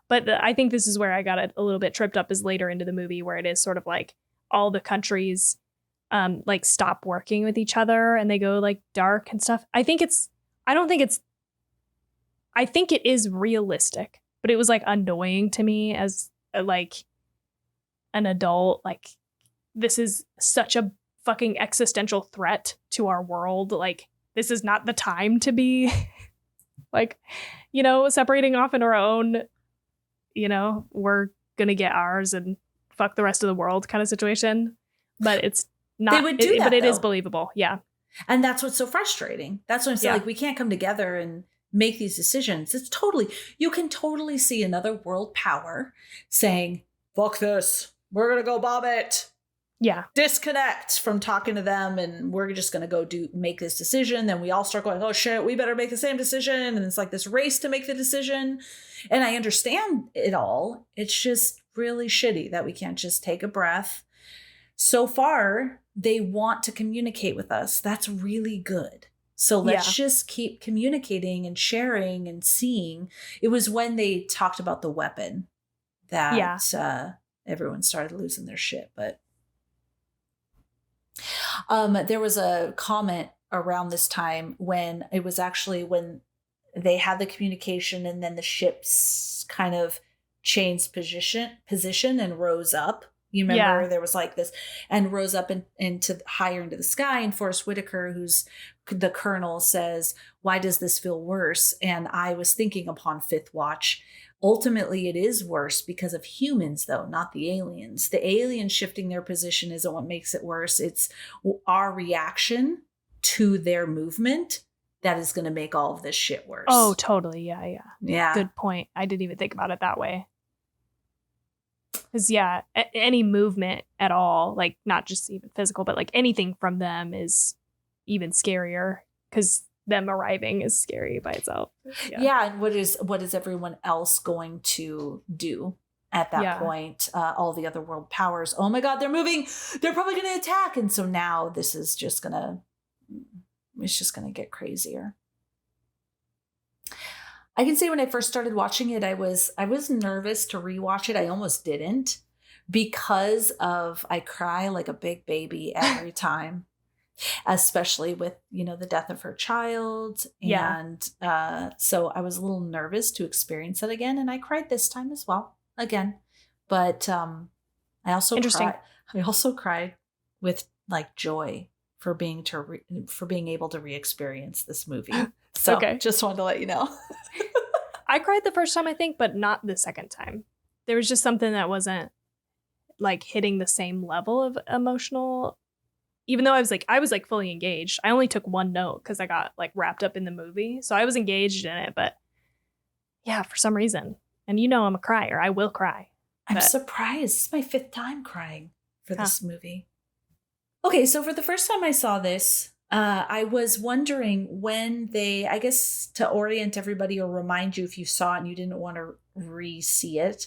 But I think this is where I got a little bit tripped up is later into the movie where it is sort of like all the countries like stop working with each other and they go like dark and stuff. I think it is realistic, but it was like annoying to me as like an adult. Like this is such a fucking existential threat to our world. Like this is not the time to be like, you know, separating off into our own, you know, we're gonna get ours and fuck the rest of the world kind of situation. But it's not, they would do that, but it though. is believable. Yeah. And that's what's so frustrating. That's what I'm saying. Like we can't come together and make these decisions. You can totally see another world power saying, fuck this. We're going to go bomb it. Yeah. Disconnect from talking to them. And we're just going to go make this decision. Then we all start going, oh shit, we better make the same decision. And it's like this race to make the decision. And I understand it all. It's just really shitty that we can't just take a breath. So far, they want to communicate with us. That's really good. So let's just keep communicating and sharing and seeing. It was when they talked about the weapon that everyone started losing their shit. But there was a comment around this time when it was actually when they had the communication and then the ships kind of changed position and rose up. You remember there was like this and rose up into higher into the sky. And Forrest Whitaker, who's the colonel, says, why does this feel worse? And I was thinking upon Fifth Watch, ultimately it is worse because of humans, though, not the aliens. The aliens shifting their position isn't what makes it worse. It's our reaction to their movement that is going to make all of this shit worse. Oh, totally. Yeah. Good point. I didn't even think about it that way. Because, any movement at all, like not just even physical, but like anything from them is even scarier because them arriving is scary by itself. Yeah. And what is everyone else going to do at that point? All the other world powers, oh my God, they're moving. They're probably going to attack. And so now this is just going to get crazier. I can say when I first started watching it, I was nervous to rewatch it. I almost didn't because of I cry like a big baby every time, especially with, the death of her child. And so I was a little nervous to experience it again. And I cried this time as well, again. But I also cried with like joy for being able to re-experience this movie. So just wanted to let you know. I cried the first time, I think, but not the second time. There was just something that wasn't like hitting the same level of emotional, even though I was like fully engaged. I only took one note because I got like wrapped up in the movie. So I was engaged in it, but yeah, for some reason. And I'm a crier. I will cry. I'm surprised. This is my 5th time crying for this movie. Okay, so for the first time I saw this, I was wondering when I guess to orient everybody or remind you if you saw it and you didn't want to re-see it,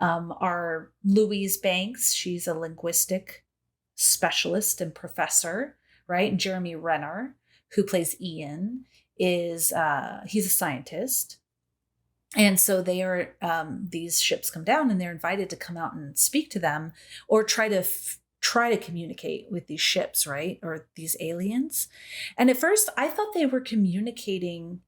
are Louise Banks. She's a linguistic specialist and professor, right? And Jeremy Renner, who plays Ian, he's a scientist. And so they are, these ships come down and they're invited to come out and speak to them or try to communicate with these ships, right? Or these aliens. And at first I thought they were communicating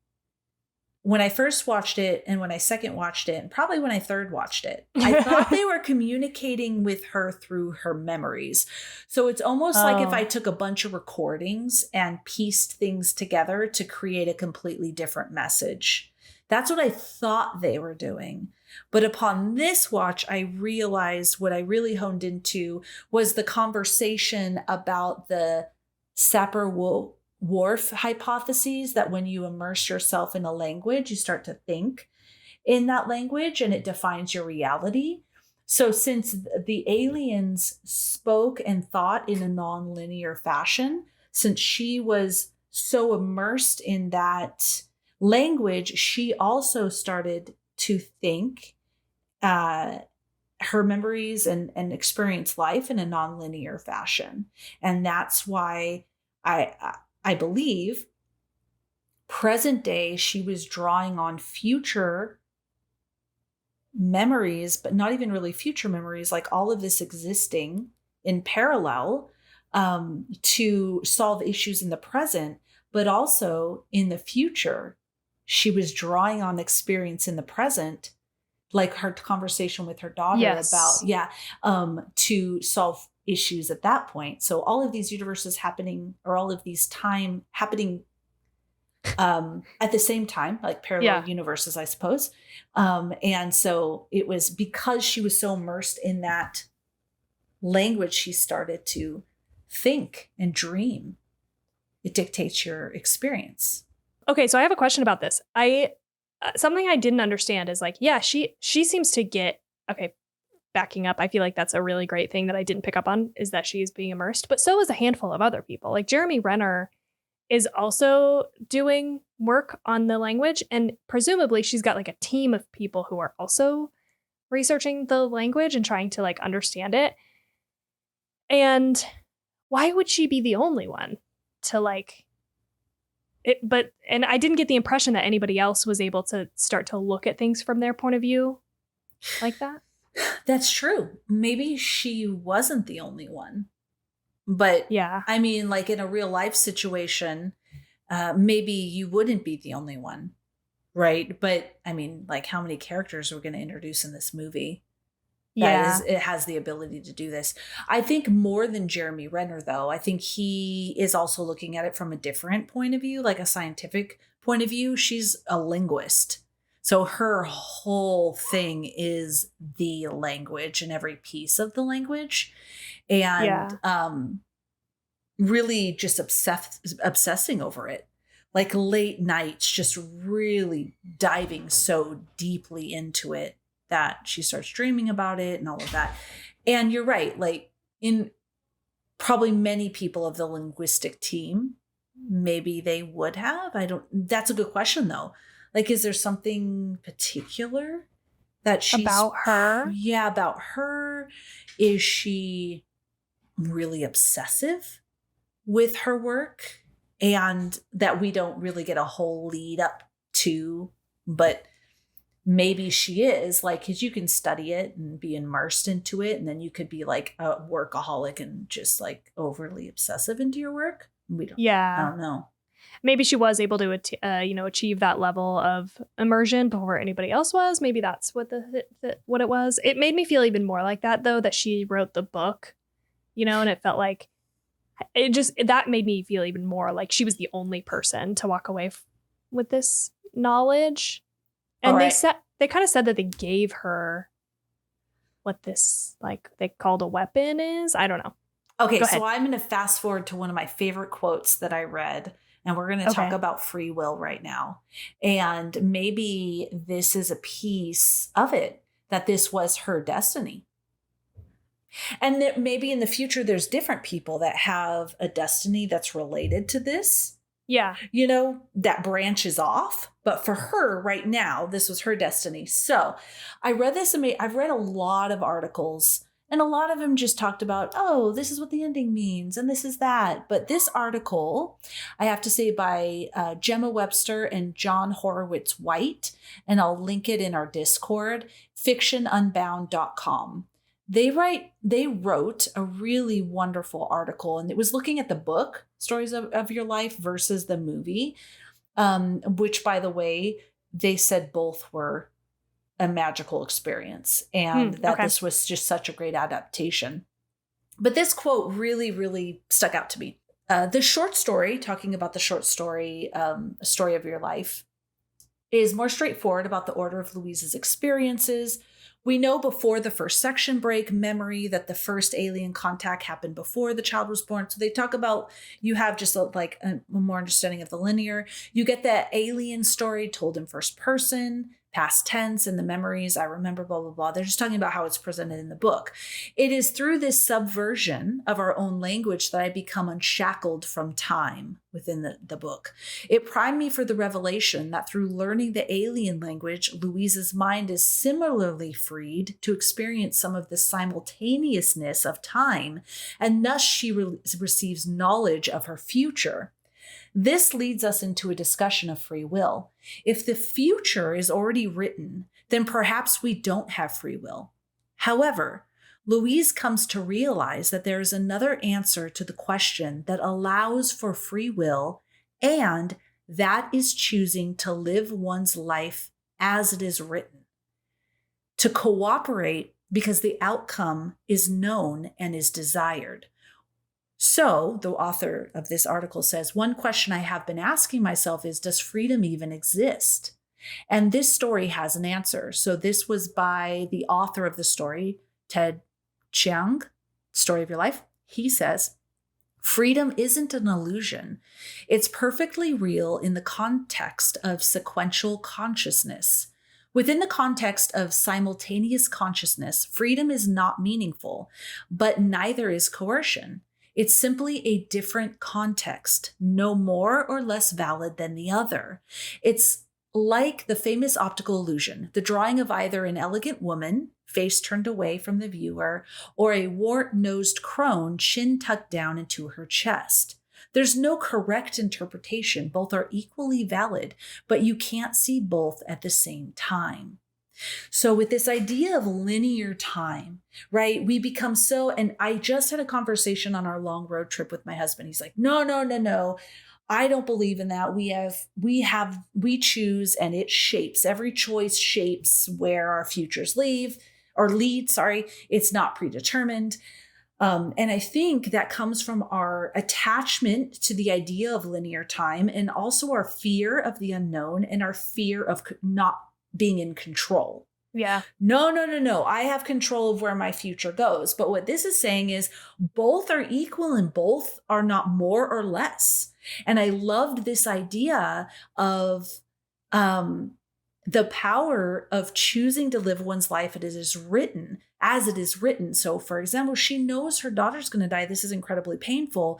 when I first watched it and when I second watched it and probably when I third watched it. I thought they were communicating with her through her memories. So it's almost like if I took a bunch of recordings and pieced things together to create a completely different message. That's what I thought they were doing. But upon this watch, I realized what I really honed into was the conversation about the Sapir-Whorf hypotheses, that when you immerse yourself in a language, you start to think in that language and it defines your reality. So since the aliens spoke and thought in a non-linear fashion, since she was so immersed in that language, she also started to think her memories and experience life in a nonlinear fashion. And that's why I believe present day, she was drawing on future memories, but not even really future memories, like all of this existing in parallel to solve issues in the present, but also in the future. She was drawing on experience in the present, like her conversation with her daughter about, to solve issues at that point. So all of these universes happening, or all of these time happening at the same time, like parallel universes, I suppose. And so it was because she was so immersed in that language, she started to think and dream. It dictates your experience. Okay, so I have a question about this. Something I didn't understand is like, she seems to get, backing up, I feel like that's a really great thing that I didn't pick up on, is that she is being immersed, but so is a handful of other people. Like Jeremy Renner is also doing work on the language, and presumably she's got like a team of people who are also researching the language and trying to like understand it. And why would she be the only one to like it? And I didn't get the impression that anybody else was able to start to look at things from their point of view like that. That's true. Maybe she wasn't the only one. But yeah, I mean, like in a real life situation, maybe you wouldn't be the only one, right? But I mean, like how many characters we're going to introduce in this movie? It has the ability to do this. I think more than Jeremy Renner, though. I think he is also looking at it from a different point of view, like a scientific point of view. She's a linguist. So her whole thing is the language and every piece of the language. And really just obsessing over it. Like late nights, just really diving so deeply into it that she starts dreaming about it and all of that. And you're right, like in probably many people of the linguistic team maybe they would have. That's a good question though. Like, is there something particular that she's About her? Yeah, about her. Is she really obsessive with her work and that we don't really get a whole lead up to, but maybe she is, like, because you can study it and be immersed into it, and then you could be like a workaholic and just like overly obsessive into your work. I don't know. Maybe she was able to achieve that level of immersion before anybody else was. Maybe that's what what it was. It made me feel even more like that though, that she wrote the book, and it felt like that made me feel even more like she was the only person to walk away with this knowledge. And they kind of said that they gave her what this, like, they called a weapon is. I don't know. Okay, so I'm going to fast forward to one of my favorite quotes that I read, and we're going to talk about free will right now. And maybe this is a piece of it, that this was her destiny. And that maybe in the future, there's different people that have a destiny that's related to this. Yeah. That branches off. But for her right now, this was her destiny. So I read this. I've read a lot of articles, and a lot of them just talked about, oh, this is what the ending means, and this is that. But this article, I have to say, by Gemma Webster and John Horowitz White, and I'll link it in our Discord, fictionunbound.com. They wrote a really wonderful article, and it was looking at the book Stories of Your Life versus the movie, which, by the way, they said both were a magical experience, and this was just such a great adaptation. But this quote really, really stuck out to me. The short story, talking about the short story, A Story of Your Life, is more straightforward about the order of Louise's experiences. We know before the first section break memory that the first alien contact happened before the child was born. So they talk about, you have just a more understanding of the linear. You get that alien story told in first person, past tense, and the memories, I remember, blah, blah, blah. They're just talking about how it's presented in the book. It is through this subversion of our own language that I become unshackled from time within the book. It primed me for the revelation that through learning the alien language, Louise's mind is similarly freed to experience some of the simultaneousness of time, and thus she receives knowledge of her future. This leads us into a discussion of free will. If the future is already written, then perhaps we don't have free will. However, Louise comes to realize that there is another answer to the question that allows for free will, and that is choosing to live one's life as it is written. To cooperate because the outcome is known and is desired. So, the author of this article says, one question I have been asking myself is, does freedom even exist? And this story has an answer. So this was by the author of the story, Ted Chiang, Story of Your Life. He says, freedom isn't an illusion. It's perfectly real in the context of sequential consciousness. Within the context of simultaneous consciousness, freedom is not meaningful, but neither is coercion. It's simply a different context, no more or less valid than the other. It's like the famous optical illusion, the drawing of either an elegant woman, face turned away from the viewer, or a wart-nosed crone, chin tucked down into her chest. There's no correct interpretation. Both are equally valid, but you can't see both at the same time. So with this idea of linear time, right, we become so, and I just had a conversation on our long road trip with my husband. He's like, no. I don't believe in that. We choose, and it shapes. Every choice shapes where our futures lead. It's not predetermined. And I think that comes from our attachment to the idea of linear time, and also our fear of the unknown and our fear of not being in control. Yeah. No. I have control of where my future goes. But what this is saying is both are equal and both are not more or less. And I loved this idea of the power of choosing to live one's life as it is written. So, for example, she knows her daughter's going to die. This is incredibly painful.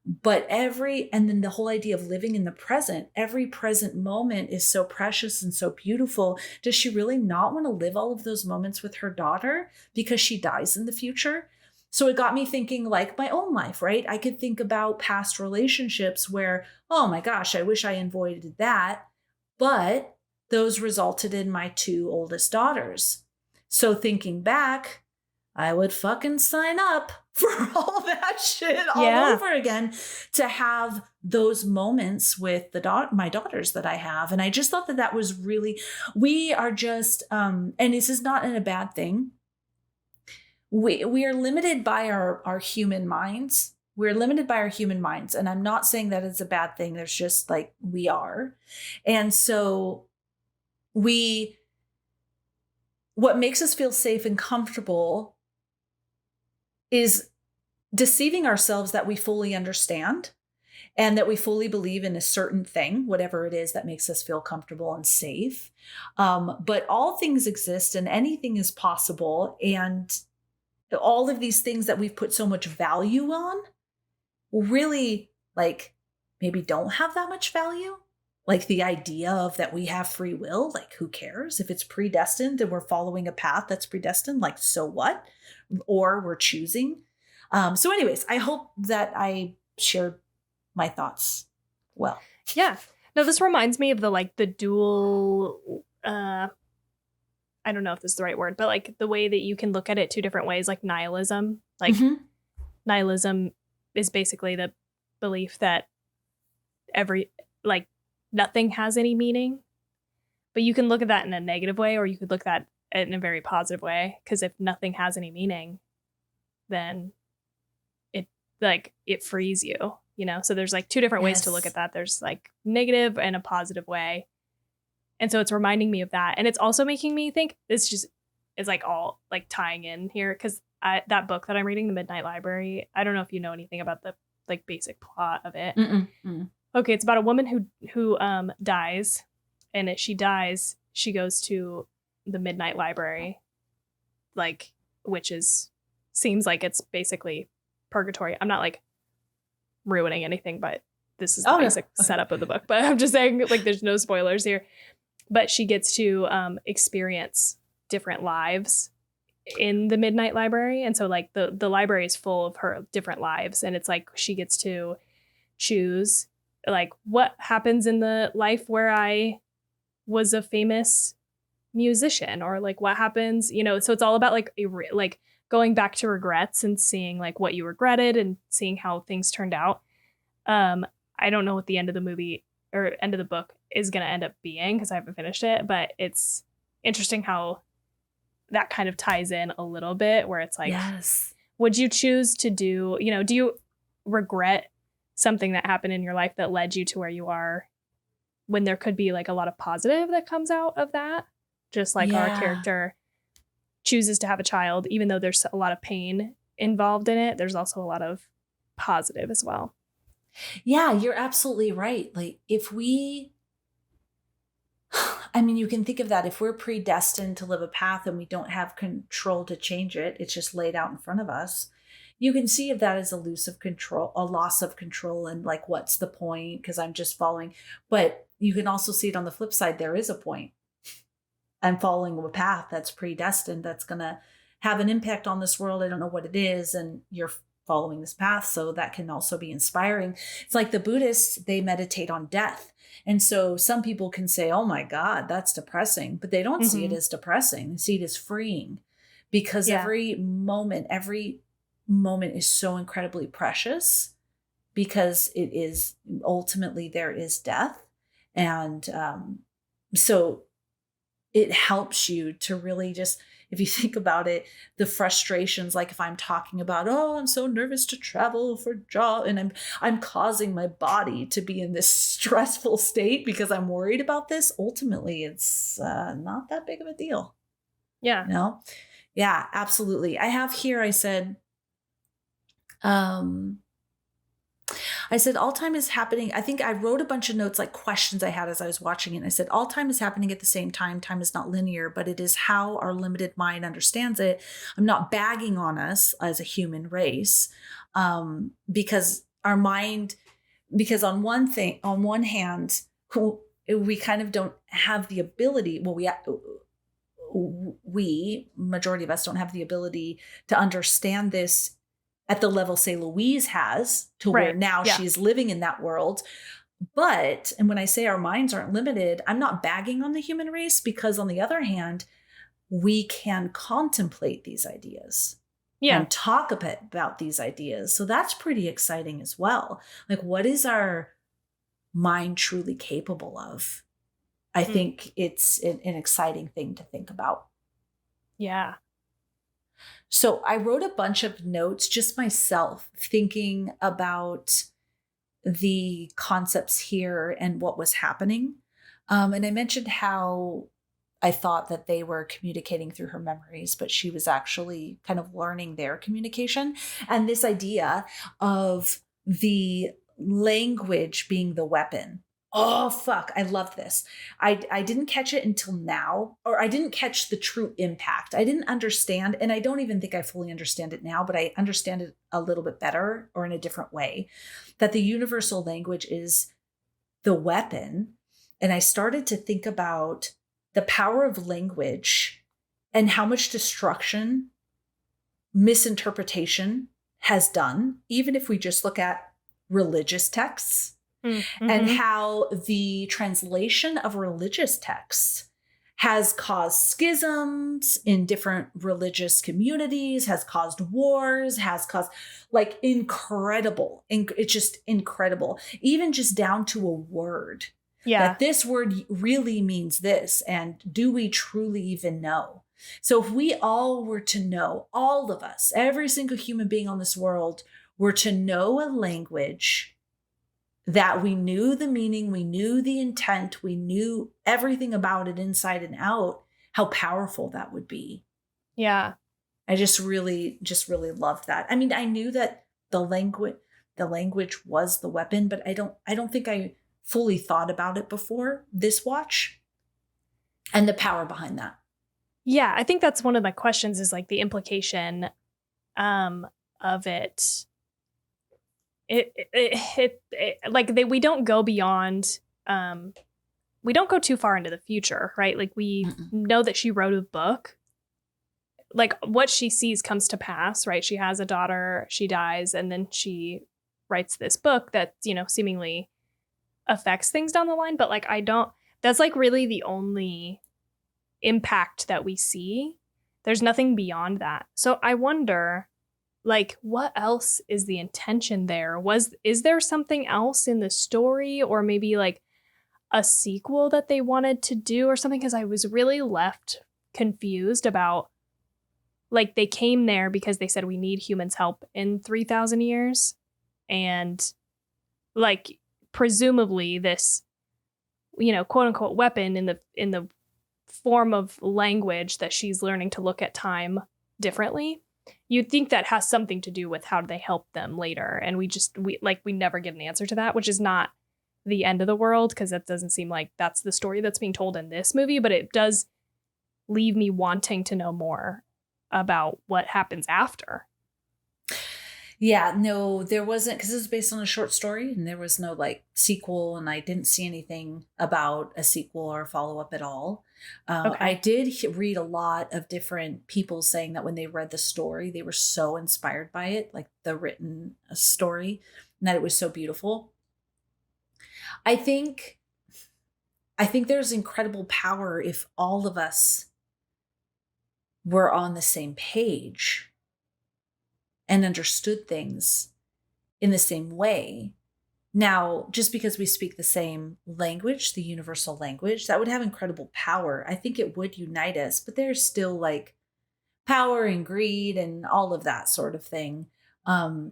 But and then the whole idea of living in the present, every present moment is so precious and so beautiful. Does she really not want to live all of those moments with her daughter because she dies in the future? So it got me thinking like my own life, right? I could think about past relationships where, oh my gosh, I wish I avoided that. But those resulted in my 2 oldest daughters. So thinking back, I would fucking sign up for all that shit all over again to have those moments with my daughters that I have. And I just thought that was really, we are just, and this is not in a bad thing. We are limited by our human minds. We're limited by our human minds. And I'm not saying that it's a bad thing. There's just like, we are. And so what makes us feel safe and comfortable is deceiving ourselves that we fully understand and that we fully believe in a certain thing, whatever it is that makes us feel comfortable and safe. But all things exist and anything is possible. And all of these things that we've put so much value on really like maybe don't have that much value. Like the idea of that we have free will, like who cares if it's predestined and we're following a path that's predestined, like so what? Or we're choosing. So anyways, I hope that I shared my thoughts well. Yeah. No, this reminds me of the dual, I don't know if this is the right word, but like the way that you can look at it 2 different ways, like nihilism. Like nihilism is basically the belief that nothing has any meaning, but you can look at that in a negative way, or you could look at it in a very positive way. Because if nothing has any meaning, then it frees you, So there's like 2 different ways to look at that. There's like negative and a positive way. And so it's reminding me of that. And it's also making me think it's like all like tying in here. Cause that book that I'm reading, The Midnight Library, I don't know if you know anything about the like basic plot of it. Okay. It's about a woman who dies, and as she dies, she goes to the Midnight Library, like, which seems like it's basically purgatory. I'm not like ruining anything, but this is the basic setup of the book. But I'm just saying, like, there's no spoilers here. But she gets to experience different lives in the Midnight Library. And so like the library is full of her different lives. And it's like she gets to choose like what happens in the life where I was a famous musician, or like what happens, so it's all about like going back to regrets and seeing like what you regretted and seeing how things turned out. I don't know what the end of the movie or end of the book is going to end up being because I haven't finished it, but it's interesting how that kind of ties in a little bit, where it's like, yes, would you choose to do you regret something that happened in your life that led you to where you are, when there could be like a lot of positive that comes out of that? Just like our character chooses to have a child, even though there's a lot of pain involved in it, there's also a lot of positive as well. Yeah, you're absolutely right. Like you can think of that. If we're predestined to live a path and we don't have control to change it, it's just laid out in front of us. You can see of that as a loss of control, and like, what's the point? Because I'm just following. But you can also see it on the flip side. There is a point. I'm following a path that's predestined, that's going to have an impact on this world. I don't know what it is. And you're following this path. So that can also be inspiring. It's like the Buddhists, they meditate on death. And so some people can say, oh my God, that's depressing, but they don't see it as depressing. They see it as freeing, because every moment is so incredibly precious, because it is ultimately, there is death. And so it helps you to really just, if you think about it, the frustrations, like if I'm talking about, oh, I'm so nervous to travel for job, and I'm causing my body to be in this stressful state because I'm worried about this, ultimately it's not that big of a deal. Yeah. No? Yeah, absolutely. I have here, I said, all time is happening. I think I wrote a bunch of notes, like questions I had as I was watching it. And I said, all time is happening at the same time. Time is not linear, but it is how our limited mind understands it. I'm not bagging on us as a human race, because our mind, because on one hand, we kind of don't have the ability. Well, we majority of us don't have the ability to understand this at the level, say, Louise has, to where now she's living in that world. But, and when I say our minds aren't limited, I'm not bagging on the human race, because on the other hand, we can contemplate these ideas and talk a bit about these ideas. So that's pretty exciting as well. Like, what is our mind truly capable of? I think it's an exciting thing to think about. Yeah. So I wrote a bunch of notes just myself, thinking about the concepts here and what was happening. And I mentioned how I thought that they were communicating through her memories, but she was actually kind of learning their communication. And this idea of the language being the weapon. Oh, fuck. I love this. I didn't catch it until now, or I didn't catch the true impact. I didn't understand, and I don't even think I fully understand it now, but I understand it a little bit better, or in a different way, that the universal language is the weapon. And I started to think about the power of language and how much destruction, misinterpretation has done, even if we just look at religious texts. And how the translation of religious texts has caused schisms in different religious communities, has caused wars, has caused like incredible. It's just incredible, even just down to a word. Yeah. That this word really means this. And do we truly even know? So if we all were to know, all of us, every single human being on this world were to know a language that we knew the meaning, we knew the intent, we knew everything about it inside and out, how powerful that would be. Yeah. I just really loved that. I mean, I knew that the language was the weapon, but I don't think I fully thought about it before this watch, and the power behind that. Yeah, I think that's one of the questions, is like the implication of it. We don't go beyond, we don't go too far into the future, right? Like, we know that she wrote a book. Like, what she sees comes to pass, right? She has a daughter, she dies, and then she writes this book that, seemingly affects things down the line. But like, that's like really the only impact that we see. There's nothing beyond that. So I wonder, like, what else is the intention there? Is there something else in the story, or maybe like a sequel that they wanted to do or something? Because I was really left confused about, like, they came there because they said we need humans' help in 3,000 years. And like, presumably this, quote unquote weapon in the form of language that she's learning to look at time differently. You'd think that has something to do with how they help them later. And we never get an answer to that, which is not the end of the world, because it doesn't seem like that's the story that's being told in this movie, but it does leave me wanting to know more about what happens after. Yeah, no, there wasn't, because it was based on a short story, and there was no like sequel, and I didn't see anything about a sequel or follow-up at all. Okay. I did read a lot of different people saying that when they read the story, they were so inspired by it, like the written story, and that it was so beautiful. I think there's incredible power if all of us were on the same page and understood things in the same way. Now, just because we speak the same language, the universal language, that would have incredible power. I think it would unite us, but there's still like power and greed and all of that sort of thing.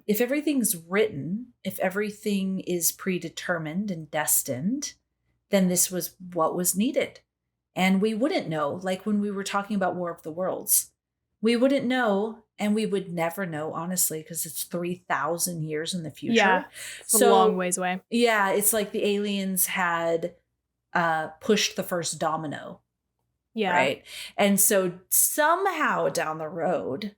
If everything's written, if everything is predetermined and destined, then this was what was needed. And we wouldn't know, like when we were talking about War of the Worlds, we wouldn't know, and we would never know, honestly, because it's 3,000 years in the future. Yeah, it's a long ways away. Yeah, it's like the aliens had pushed the first domino. Yeah. Right? And so somehow down the road,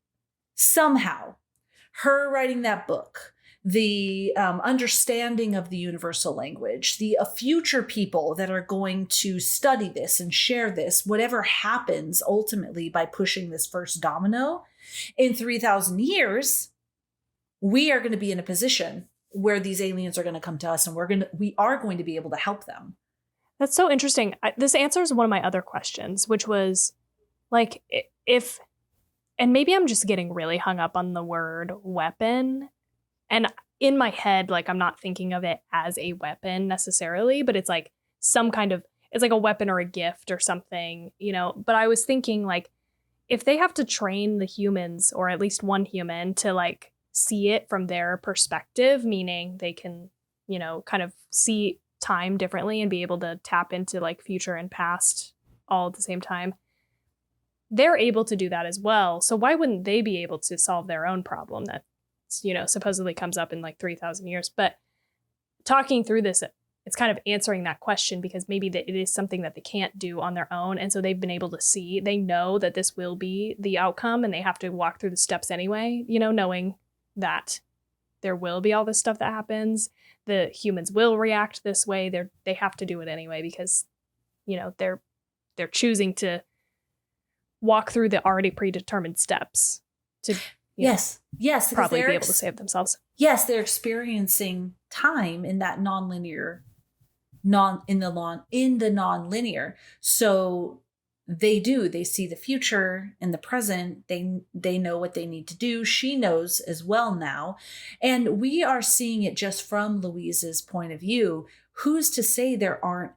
her writing that book, the understanding of the universal language, the future people that are going to study this and share this, whatever happens ultimately by pushing this first domino, in 3,000 years, we are going to be in a position where these aliens are going to come to us and we are going to be able to help them. That's so interesting. This answers one of my other questions, which was like, and maybe I'm just getting really hung up on the word weapon. And in my head, like, I'm not thinking of it as a weapon necessarily, but it's like it's like a weapon or a gift or something, but I was thinking like, if they have to train the humans, or at least one human, to like see it from their perspective, meaning they can, kind of see time differently and be able to tap into like future and past all at the same time, they're able to do that as well. So why wouldn't they be able to solve their own problem that, supposedly comes up in like 3,000 years? But talking through this, it's kind of answering that question, because maybe it is something that they can't do on their own. And so they've been able to see, they know that this will be the outcome and they have to walk through the steps anyway, knowing that there will be all this stuff that happens. The humans will react this way. They have to do it anyway, because, they're choosing to walk through the already predetermined steps to yes, probably be able to save themselves. Yes, they're experiencing time in that non-linear, in the non-linear. So they see the future in the present. They know what they need to do. She knows as well now. And we are seeing it just from Louise's point of view. Who's to say there aren't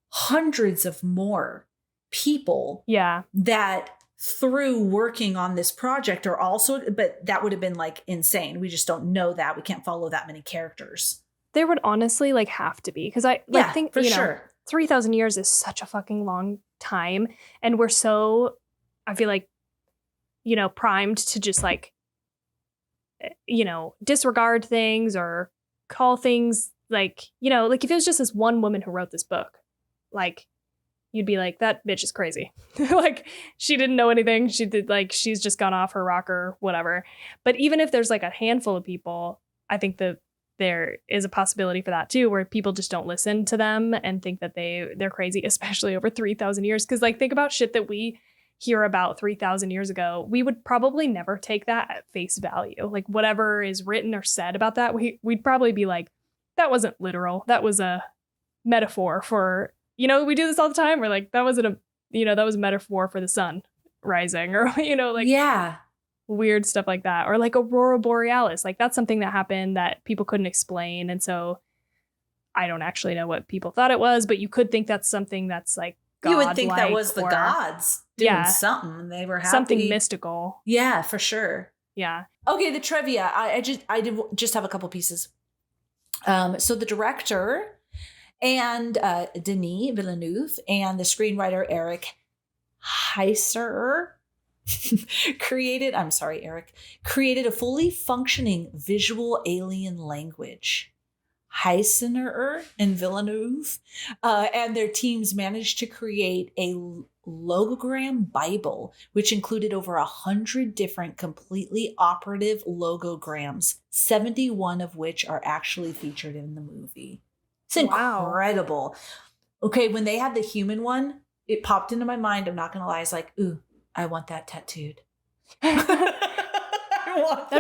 hundreds of more people that through working on this project are also, but that would have been like insane. We just don't know that. We can't follow that many characters. There would honestly like have to be, because I think for sure 3,000 years is such a fucking long time, and we're so, I feel like, primed to just like, disregard things or call things like, like if it was just this one woman who wrote this book, like, you'd be like, that bitch is crazy. Like, she didn't know anything. She did, like, she's just gone off her rocker, whatever. But even if there's like a handful of people, I think that there is a possibility for that too, where people just don't listen to them and think that they're crazy, especially over 3,000 years. Because like, think about shit that we hear about 3,000 years ago. We would probably never take that at face value. Like, whatever is written or said about that, we'd probably be like, that wasn't literal. That was a metaphor for, we do this all the time. We're like, that wasn't that was a metaphor for the sun rising, or, weird stuff like that. Or like Aurora Borealis. Like, that's something that happened that people couldn't explain. And so I don't actually know what people thought it was, but you could think that's something that's like God-like. You would think that was the gods doing something. They were happy. Something mystical. Yeah, for sure. Yeah. Okay, the trivia. I did just have a couple pieces. So the director and Denis Villeneuve and the screenwriter Eric Heisserer created a fully functioning visual alien language. Heisserer and Villeneuve and their teams managed to create a logogram Bible, which included over 100 different completely operative logograms, 71 of which are actually featured in the movie. It's incredible. Okay, when they had the human one, it popped into my mind. I'm not going to lie. It's like, ooh, I want that tattooed. That'd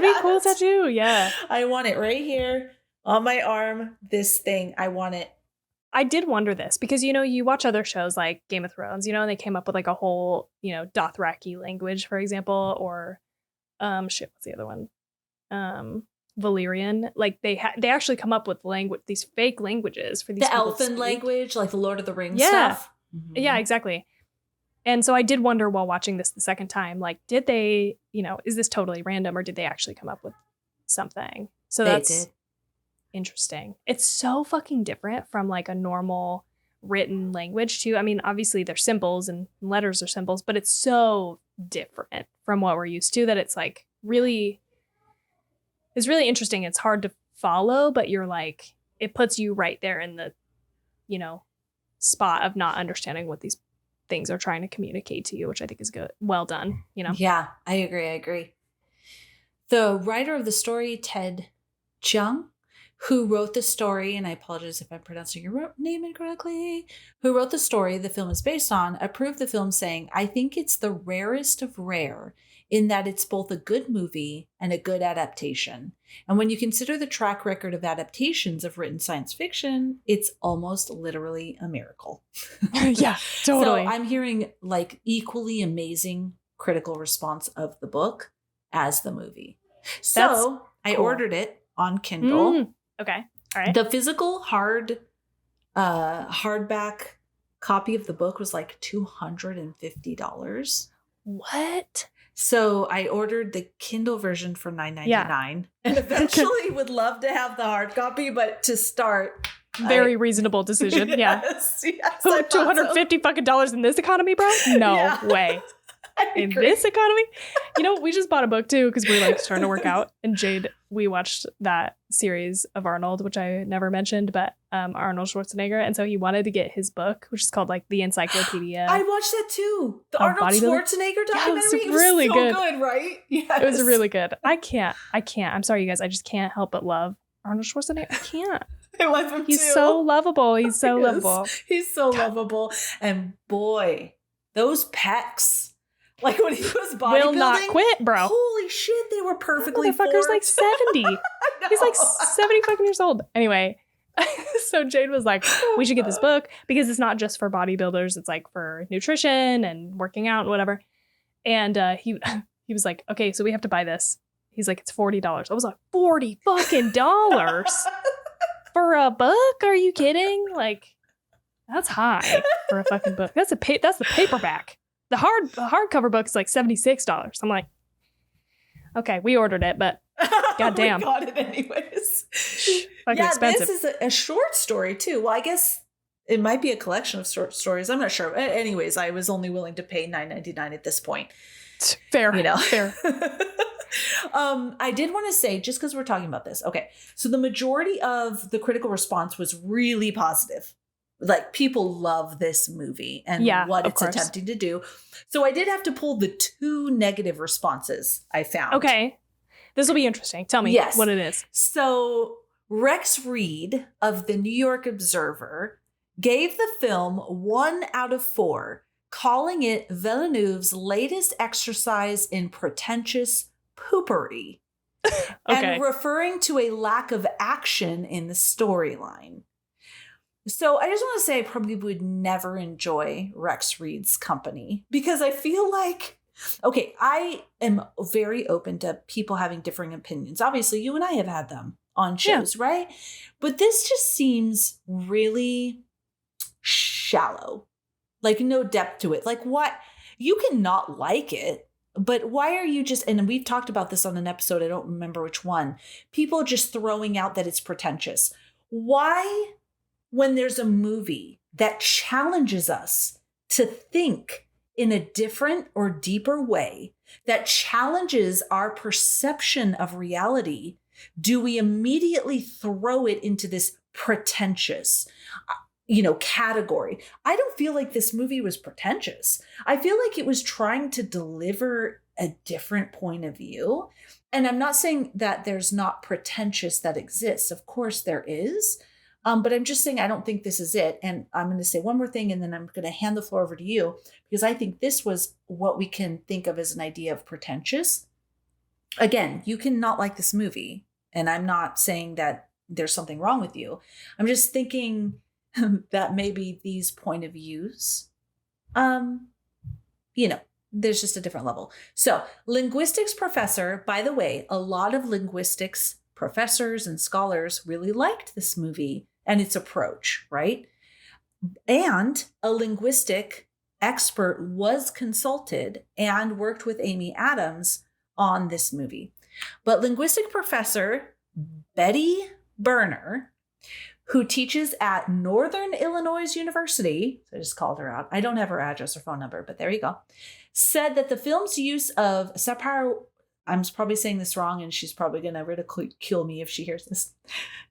be a cool tattoo. Yeah. I want it right here on my arm. This thing. I want it. I did wonder this because, you watch other shows like Game of Thrones, and they came up with like a whole, Dothraki language, for example, or what's the other one? Valyrian. Like they actually come up with these fake languages for these the elfin language, like the Lord of the Rings stuff. Mm-hmm. Yeah, exactly. And so I did wonder while watching this the second time, like, did they, is this totally random, or did they actually come up with something? So that's interesting. It's so fucking different from like a normal written language too. I mean, obviously they're symbols and letters are symbols, but it's so different from what we're used to that it's like it's really interesting. It's hard to follow, but you're like, it puts you right there in the, spot of not understanding what these things are trying to communicate to you, which I think is good. Well done, Yeah, I agree. The writer of the story, Ted Chung, who wrote the story, and I apologize if I'm pronouncing your name incorrectly, who wrote the story the film is based on, approved the film saying, I think it's the rarest of rare in that it's both a good movie and a good adaptation. And when you consider the track record of adaptations of written science fiction, it's almost literally a miracle. Yeah, totally. So I'm hearing like equally amazing critical response of the book as the movie. So I ordered it on Kindle. Okay. All right. The physical hardback copy of the book was like $250. What? So I ordered the Kindle version for $9.99 and eventually would love to have the hard copy, but to start. Very reasonable decision. Yes, yeah. Yes, $250 fucking dollars in this economy, bro? No way. In this economy? You know, we just bought a book too because we were like starting to work out. And Jade, we watched that series of Arnold, which I never mentioned, but Arnold Schwarzenegger. And so he wanted to get his book, which is called like The Encyclopedia. I watched that too. The Arnold Schwarzenegger documentary. Yeah, it was really good, right? Yes. It was really good. I can't. I'm sorry, you guys. I just can't help but love Arnold Schwarzenegger. I can't. I love him He's too. so lovable. He's so lovable. He's so lovable. And boy, those pecs. Like when he was bodybuilding. Will not quit, bro. Holy shit, they were perfectly formed. The motherfucker's like 70. He's like 70 fucking years old. Anyway, so Jade was like, we should get this book because it's not just for bodybuilders. It's like for nutrition and working out and whatever. And he was like, okay, so we have to buy this. He's like, it's $40. I was like, $40 fucking dollars for a book? Are you kidding? Like, that's high for a fucking book. That's the paperback. The hardcover book is like $76. I'm like, okay, we ordered it, but goddamn, we got it anyways. Fucking expensive. This is a short story too. Well, I guess it might be a collection of short stories. I'm not sure. Anyways, I was only willing to pay $9.99 at this point. Fair, you know. Fair. I did want to say, just because we're talking about this, okay. So the majority of the critical response was really positive. Like people love this movie and what it's attempting to do. So I did have to pull the 2 negative responses I found. Okay. This will be interesting. Tell me what it is. So Rex Reed of the New York Observer gave the film 1 out of 4, calling it Villeneuve's latest exercise in pretentious poopery. And referring to a lack of action in the storyline. So I just want to say I probably would never enjoy Rex Reed's company because I feel like, okay, I am very open to people having differing opinions. Obviously, you and I have had them on shows, right? But this just seems really shallow, like no depth to it. Like what? You can not like it, but why are you just, and we've talked about this on an episode, I don't remember which one, people just throwing out that it's pretentious. Why? When there's a movie that challenges us to think in a different or deeper way, that challenges our perception of reality, do we immediately throw it into this pretentious, category? I don't feel like this movie was pretentious. I feel like it was trying to deliver a different point of view. And I'm not saying that there's not pretentious that exists. Of course there is. But I'm just saying, I don't think this is it. And I'm going to say one more thing, and then I'm going to hand the floor over to you, because I think this was what we can think of as an idea of pretentious. Again, you can not like this movie, and I'm not saying that there's something wrong with you. I'm just thinking that maybe these point of views, there's just a different level. So linguistics professor, by the way, a lot of linguistics professors and scholars really liked this movie and its approach, right? And a linguistic expert was consulted and worked with Amy Adams on this movie. But linguistic professor Betty Berner, who teaches at Northern Illinois University, so I just called her out, I don't have her address or phone number, but there you go, said that the film's use of I'm probably saying this wrong, and she's probably going to ridicule me if she hears this.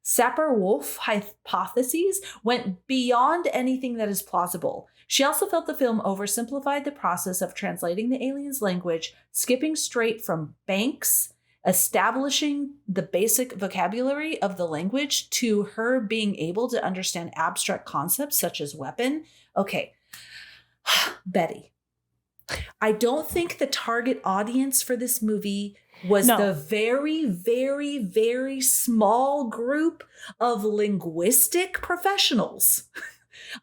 Sapir-Whorf hypotheses went beyond anything that is plausible. She also felt the film oversimplified the process of translating the aliens' language, skipping straight from banks establishing the basic vocabulary of the language to her being able to understand abstract concepts such as weapon. Okay, Betty, I don't think the target audience for this movie was the very, very, very small group of linguistic professionals.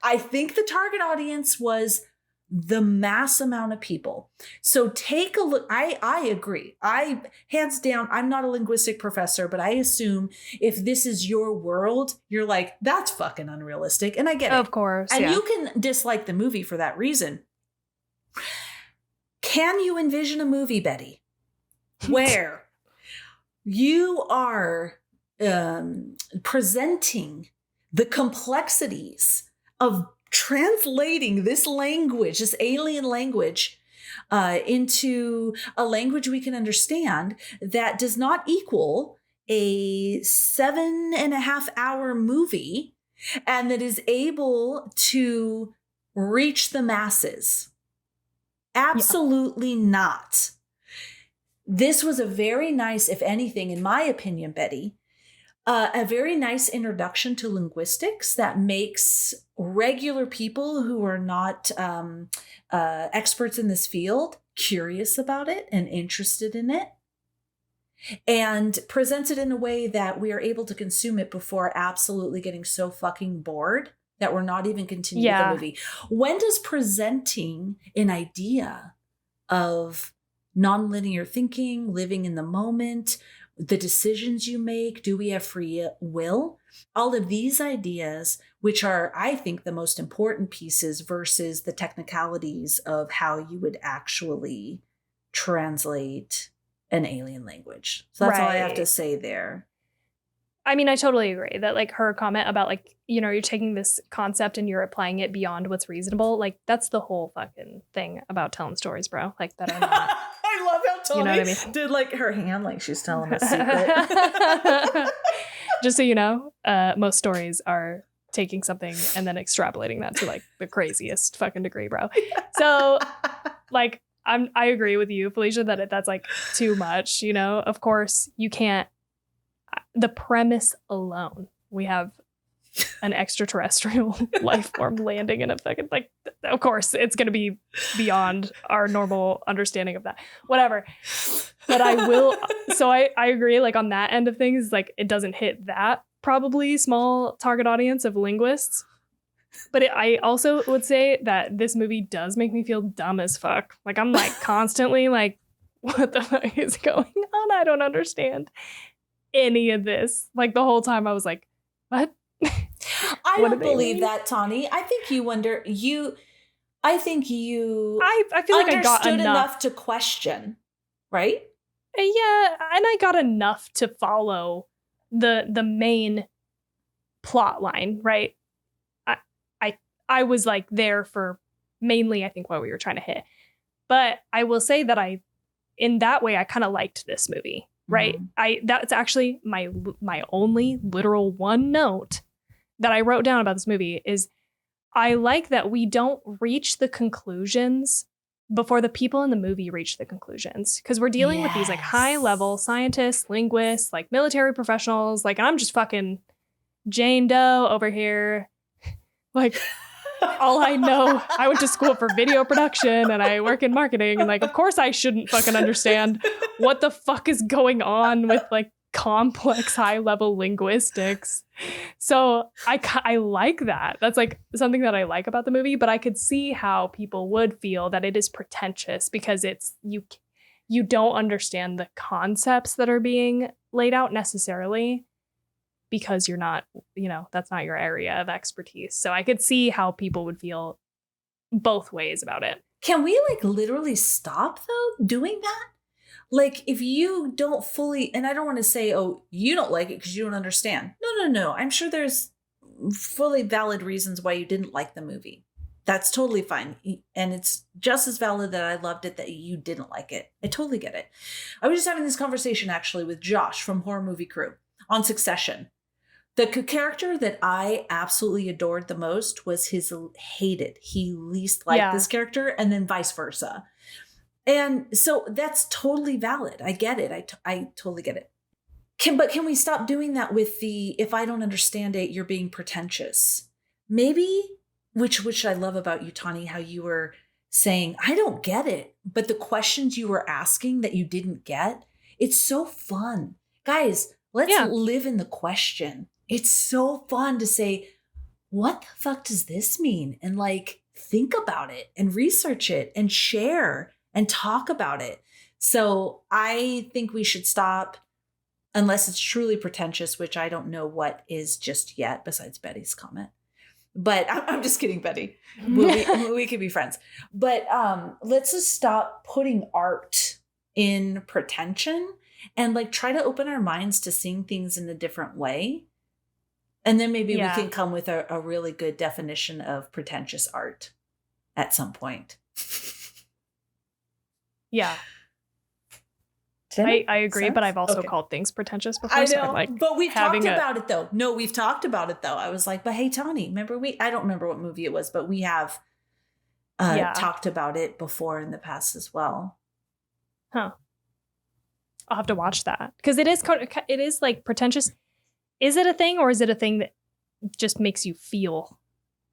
I think the target audience was the mass amount of people. So take a look. I agree. Hands down, I'm not a linguistic professor, but I assume if this is your world, you're like, that's fucking unrealistic. And I get it. Of course. And you can dislike the movie for that reason. Can you envision a movie, Betty, where you are presenting the complexities of translating this language, this alien language, into a language we can understand that does not equal a 7.5 hour movie and that is able to reach the masses? Absolutely not. This was a very nice, if anything, in my opinion, Betty, a very nice introduction to linguistics that makes regular people who are not experts in this field curious about it and interested in it, and presents it in a way that we are able to consume it before absolutely getting so fucking bored that we're not even continuing the movie. When does presenting an idea of nonlinear thinking, living in the moment, the decisions you make, do we have free will? All of these ideas, which are, I think, the most important pieces versus the technicalities of how you would actually translate an alien language. So that's all I have to say there. I mean, I totally agree that like her comment about like, you know, you're taking this concept and you're applying it beyond what's reasonable. Like that's the whole fucking thing about telling stories, bro. Like that are not. I love how Tawny, you know what I mean? did like her hand like she's telling a secret. Just so you know, most stories are taking something and then extrapolating that to like the craziest fucking degree, bro. So like I agree with you, Felicia, that that's like too much, you know. Of course, you can't. The premise alone, we have an extraterrestrial life form landing in a fucking, like, of course, it's going to be beyond our normal understanding of that. Whatever. But I will. So I agree, like, on that end of things, like, it doesn't hit that probably small target audience of linguists. But I also would say that this movie does make me feel dumb as fuck. Like, I'm like constantly like, what the fuck is going on? I don't understand any of this. Like the whole time I was like, what? I don't believe that, Tawny. I think you I feel like I got enough to question, right? Yeah, and I got enough to follow the main plot line, right? I was like there for mainly I think what we were trying to hit. But I will say that in that way I kind of liked this movie. Right. That's actually my only literal one note that I wrote down about this movie is I like that we don't reach the conclusions before the people in the movie reach the conclusions. Because we're dealing with these like high level scientists, linguists, like military professionals. Like I'm just fucking Jane Doe over here. Like all I know, I went to school for video production and I work in marketing. And like, of course I shouldn't fucking understand what the fuck is going on with like complex high level linguistics. So I like that. That's like something that I like about the movie, but I could see how people would feel that it is pretentious because it's you don't understand the concepts that are being laid out necessarily. Because you're not, you know, that's not your area of expertise. So I could see how people would feel both ways about it. Can we like literally stop though doing that? Like if you don't fully, and I don't want to say, oh, you don't like it because you don't understand. No. I'm sure there's fully valid reasons why you didn't like the movie. That's totally fine. And it's just as valid that I loved it that you didn't like it. I totally get it. I was just having this conversation actually with Josh from Horror Movie Crew on Succession. The character that I absolutely adored the most was he least liked this character, and then vice versa. And so that's totally valid. I get it. I totally get it. But can we stop doing that with the, if I don't understand it, you're being pretentious? Maybe, which I love about you, Tawny, how you were saying, I don't get it. But the questions you were asking that you didn't get, it's so fun. Guys, let's live in the question. It's so fun to say, what the fuck does this mean? And like, think about it and research it and share and talk about it. So I think we should stop, unless it's truly pretentious, which I don't know what is just yet, besides Betty's comment. But I'm just kidding, Betty. We could be friends. But let's just stop putting art in pretension and like try to open our minds to seeing things in a different way. And then maybe we can come with a really good definition of pretentious art at some point. Yeah. I agree, sense? But I've also called things pretentious before. I know, so but we've talked about it though. No, we've talked about it though. I was like, but hey, Tawny, remember I don't remember what movie it was, but we have talked about it before in the past as well. Huh. I'll have to watch that because it is like pretentious. Is it a thing or is it a thing that just makes you feel,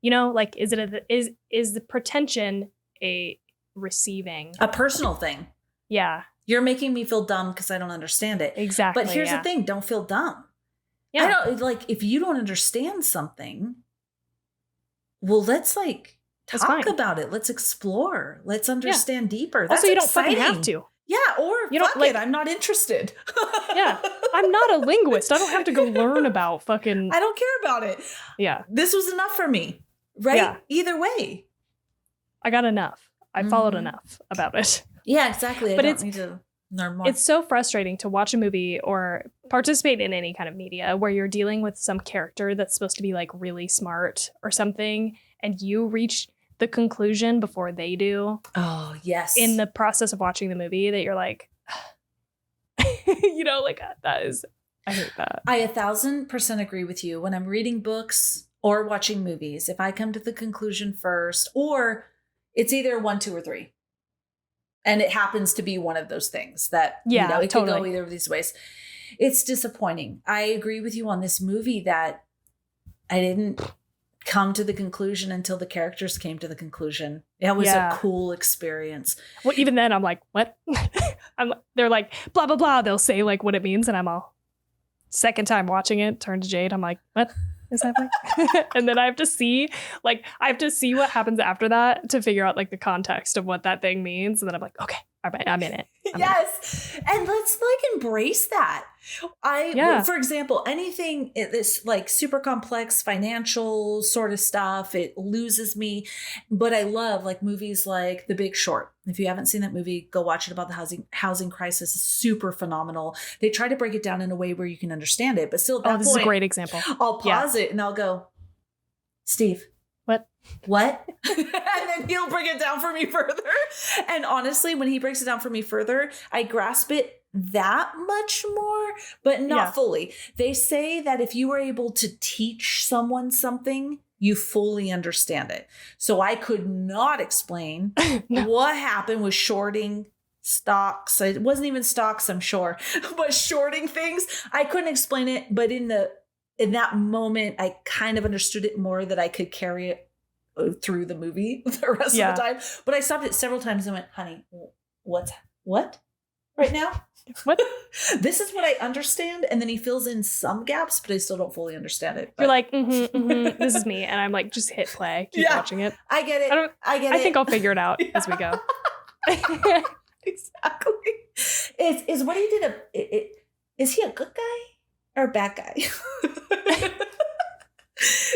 you know, like, is the pretension a receiving? A personal thing. Yeah. You're making me feel dumb because I don't understand it. Exactly. But here's the thing. Don't feel dumb. Yeah. I don't like if you don't understand something, well, let's like talk about it. Let's explore. Let's understand deeper. That's also, you exciting. Don't fucking have to. Yeah, or you fuck it, I'm not interested. Yeah, I'm not a linguist. I don't have to go learn about fucking... I don't care about it. Yeah. This was enough for me, right? Yeah. Either way. I got enough. I followed enough about it. Yeah, exactly. But I don't need to learn more. It's so frustrating to watch a movie or participate in any kind of media where you're dealing with some character that's supposed to be like really smart or something, and you reach the conclusion before they do. Oh, yes. In the process of watching the movie that you're like, you know, like that is, I hate that. I 1,000% agree with you. When I'm reading books or watching movies, if I come to the conclusion first, or it's either 1, 2, or 3. And it happens to be one of those things that, you know, it could go either of these ways. It's disappointing. I agree with you on this movie that I didn't come to the conclusion until the characters came to the conclusion. It was a cool experience. Well, even then I'm like, what? They're like, blah, blah, blah. They'll say like what it means. And I'm all second time watching it, turn to Jade. I'm like, what is happening? And then I have to see what happens after that to figure out like the context of what that thing means. And then I'm like, okay, I'm in it. Yes. And let's like embrace that. For example, anything this like super complex financial sort of stuff, it loses me. But I love like movies like The Big Short. If you haven't seen that movie, go watch it about the housing crisis. It's super phenomenal. They try to break it down in a way where you can understand it. But still at that this is a great example. I'll pause it and I'll go, Steve. What? And then he'll break it down for me further. And honestly, when he breaks it down for me further, I grasp it that much more, but not fully. They say that if you were able to teach someone something, you fully understand it. So I could not explain what happened with shorting stocks. It wasn't even stocks, I'm sure, but shorting things. I couldn't explain it, but in that moment, I kind of understood it more that I could carry it through the movie the rest of the time. But I stopped it several times and went, honey, what right now? What? This is what I understand. And then he fills in some gaps, but I still don't fully understand it. But. You're like, this is me. And I'm like, just hit play. Keep watching it. I get it. I think I'll figure it out as we go. Exactly. Is what he did is he a good guy or a bad guy?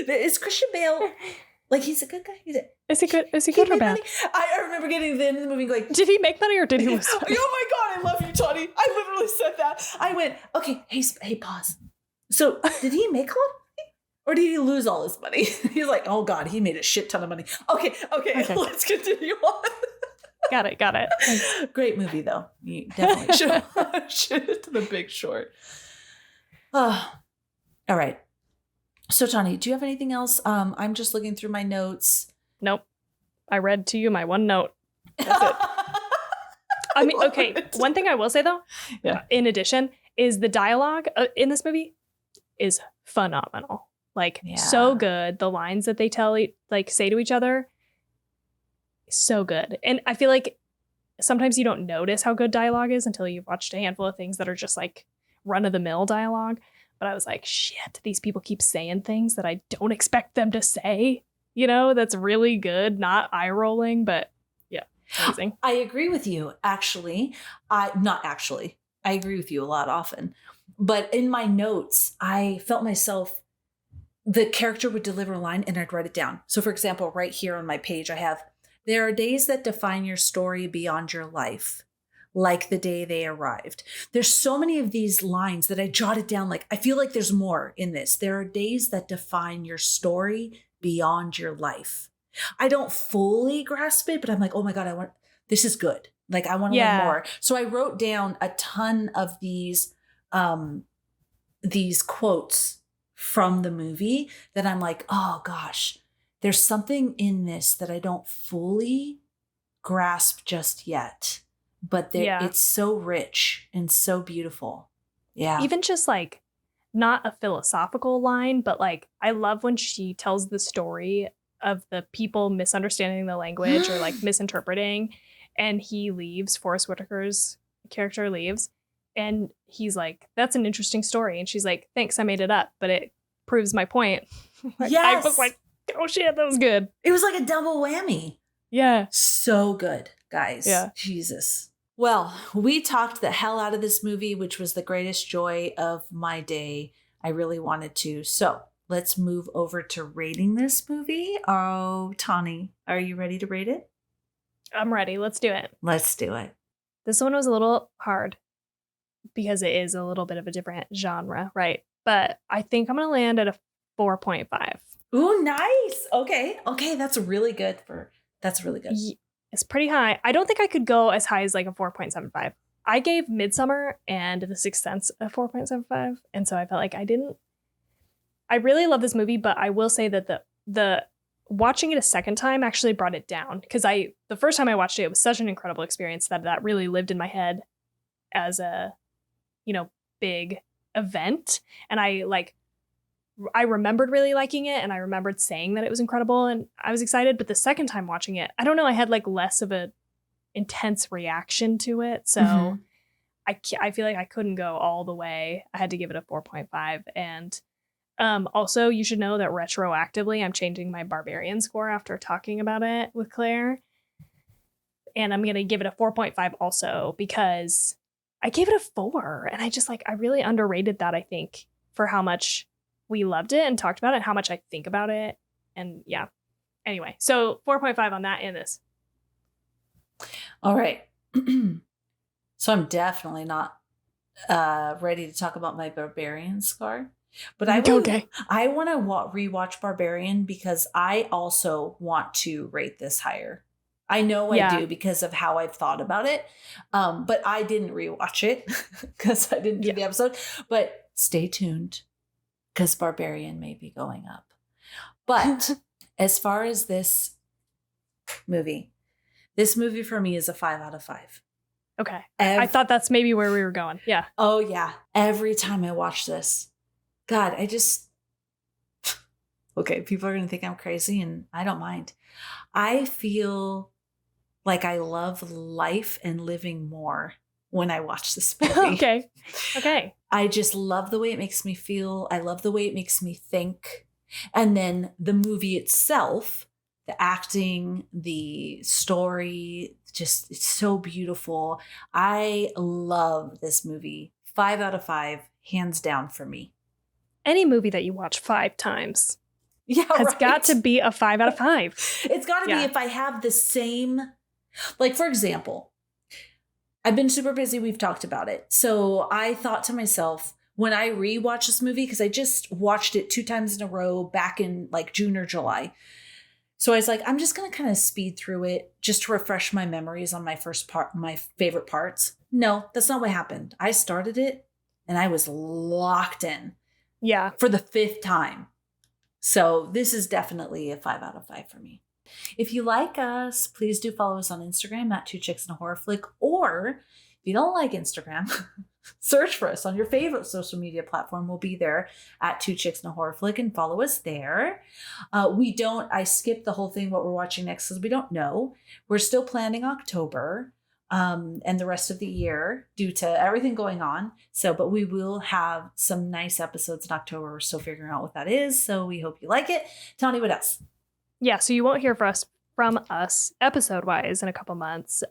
Is Christian Bale... Like, he's a good guy? Is he good? Is he good or bad? Money? I remember getting to the end of the movie like... Did he make money or did he lose money? Oh my God, I love you, Tawny. I literally said that. I went, okay, hey, pause. So, did he make a lot of money? Or did he lose all his money? He's like, oh God, he made a shit ton of money. Okay, let's continue on. Got it. Thanks. Great movie, though. You definitely should watch it. The Big Short. Oh, all right. So, Tawny, do you have anything else? I'm just looking through my notes. Nope. I read to you my one note. That's it. I mean, okay, one thing I will say though, in addition, is the dialogue in this movie is phenomenal. Like, so good. The lines that they say to each other, so good. And I feel like sometimes you don't notice how good dialogue is until you've watched a handful of things that are just like run-of-the-mill dialogue. But I was like, shit, these people keep saying things that I don't expect them to say. You know, that's really good. Not eye-rolling, but yeah, amazing. I agree with you, actually. Not actually. I agree with you a lot often. But in my notes, I felt myself, the character would deliver a line and I'd write it down. So for example, right here on my page, I have, there are days that define your story beyond your life, like the day they arrived. There's so many of these lines that I jotted down. Like, I feel like there's more in this. There are days that define your story beyond your life. I don't fully grasp it, but I'm like, oh my God, this is good. Like, I want to learn more. So I wrote down a ton of these quotes from the movie that I'm like, oh gosh, there's something in this that I don't fully grasp just yet, but it's so rich and so beautiful. Yeah. Even just like not a philosophical line, but like, I love when she tells the story of the people misunderstanding the language or like misinterpreting, and he leaves, Forrest Whitaker's character leaves, and he's like, that's an interesting story. And she's like, thanks, I made it up, but it proves my point. Yes. I was like, oh shit, that was good. It was like a double whammy. Yeah. So good, guys. Yeah. Jesus. Well, we talked the hell out of this movie, which was the greatest joy of my day. I really wanted to. So let's move over to rating this movie. Oh, Tawny, are you ready to rate it? I'm ready. Let's do it. Let's do it. This one was a little hard because it is a little bit of a different genre, right? But I think I'm going to land at a 4.5. Ooh, nice. Okay. That's really good. That's really good. It's pretty high. I don't think I could go as high as like a 4.75. I gave Midsommar and The Sixth Sense a 4.75. And so I felt like I really love this movie, but I will say that the watching it a second time actually brought it down, because the first time I watched it, it was such an incredible experience that really lived in my head as a, big event. And I remembered really liking it, and I remembered saying that it was incredible, and I was excited. But the second time watching it, I don't know, I had like less of a intense reaction to it. So I feel like I couldn't go all the way. I had to give it a 4.5. And also, you should know that retroactively, I'm changing my Barbarian score after talking about it with Claire. And I'm going to give it a 4.5 also, because I gave it a 4. And I really underrated that, I think, for how much we loved it and talked about it and how much I think about it. And yeah. Anyway, so 4.5 on that and this. All right. So I'm definitely not ready to talk about my Barbarian score. But I want to rewatch Barbarian because I also want to rate this higher. I know I do because of how I've thought about it. But I didn't rewatch it because I didn't do the episode. But stay tuned, because Barbarian may be going up. But as far as this movie for me is a 5 out of 5. Okay. I thought that's maybe where we were going. Yeah. Oh, yeah. Every time I watch this, God, okay, people are going to think I'm crazy, and I don't mind. I feel like I love life and living more when I watch this movie. Okay. I just love the way it makes me feel. I love the way it makes me think. And then the movie itself, the acting, the story, just, it's so beautiful. I love this movie. 5 out of 5, hands down for me. Any movie that you watch 5 times has got to be a 5 out of 5. It's got to be if I have the same, like, for example, I've been super busy. We've talked about it. So I thought to myself, when I rewatch this movie, because I just watched it 2 times in a row back in like June or July. So I was like, I'm just going to kind of speed through it just to refresh my memories on my favorite parts. No, that's not what happened. I started it and I was locked in. Yeah. For the 5th time. So this is definitely a 5 out of 5 for me. If you like us, please do follow us on Instagram at 2 Chicks and a Horror Flick. Or if you don't like Instagram, search for us on your favorite social media platform. We'll be there at 2 Chicks and a Horror Flick, and follow us there. I skipped the whole thing, what we're watching next, because we don't know. We're still planning October and the rest of the year due to everything going on. But we will have some nice episodes in October. We're still figuring out what that is. So we hope you like it. Tawny, what else? Yeah, so you won't hear from us episode wise in a couple months.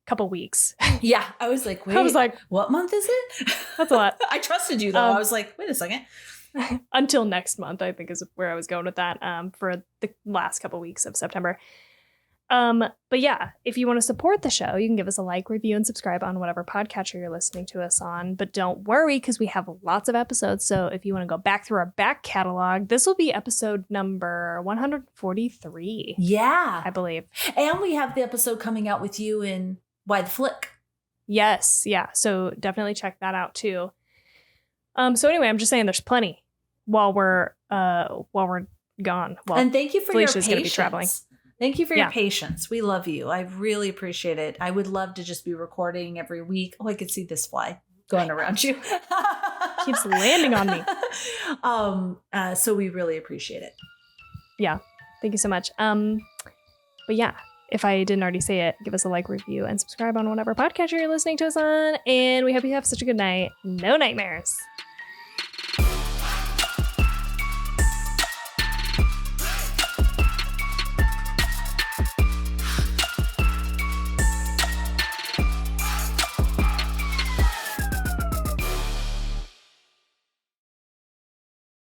Couple weeks. Yeah, I was like, wait, what month is it? That's a lot. I trusted you, though. I was like, wait a second. Until next month, I think is where I was going with that, for the last couple weeks of September. But yeah, if you want to support the show, you can give us a like, review, and subscribe on whatever podcatcher you're listening to us on. But don't worry, because we have lots of episodes. So if you want to go back through our back catalog, this will be episode number 143. Yeah. I believe. And we have the episode coming out with you in Why the Flick. Yes. Yeah. So definitely check that out too. So anyway, I'm just saying there's plenty while we're gone. Well, and thank you for Felicia's your patience. Going to be traveling. Thank you for your patience. We love you. I really appreciate it. I would love to just be recording every week. Oh, I could see this fly going around you. Keeps landing on me. So we really appreciate it. Yeah. Thank you so much. But yeah, if I didn't already say it, give us a like, review, and subscribe on whatever podcatcher you're listening to us on. And we hope you have such a good night. No nightmares.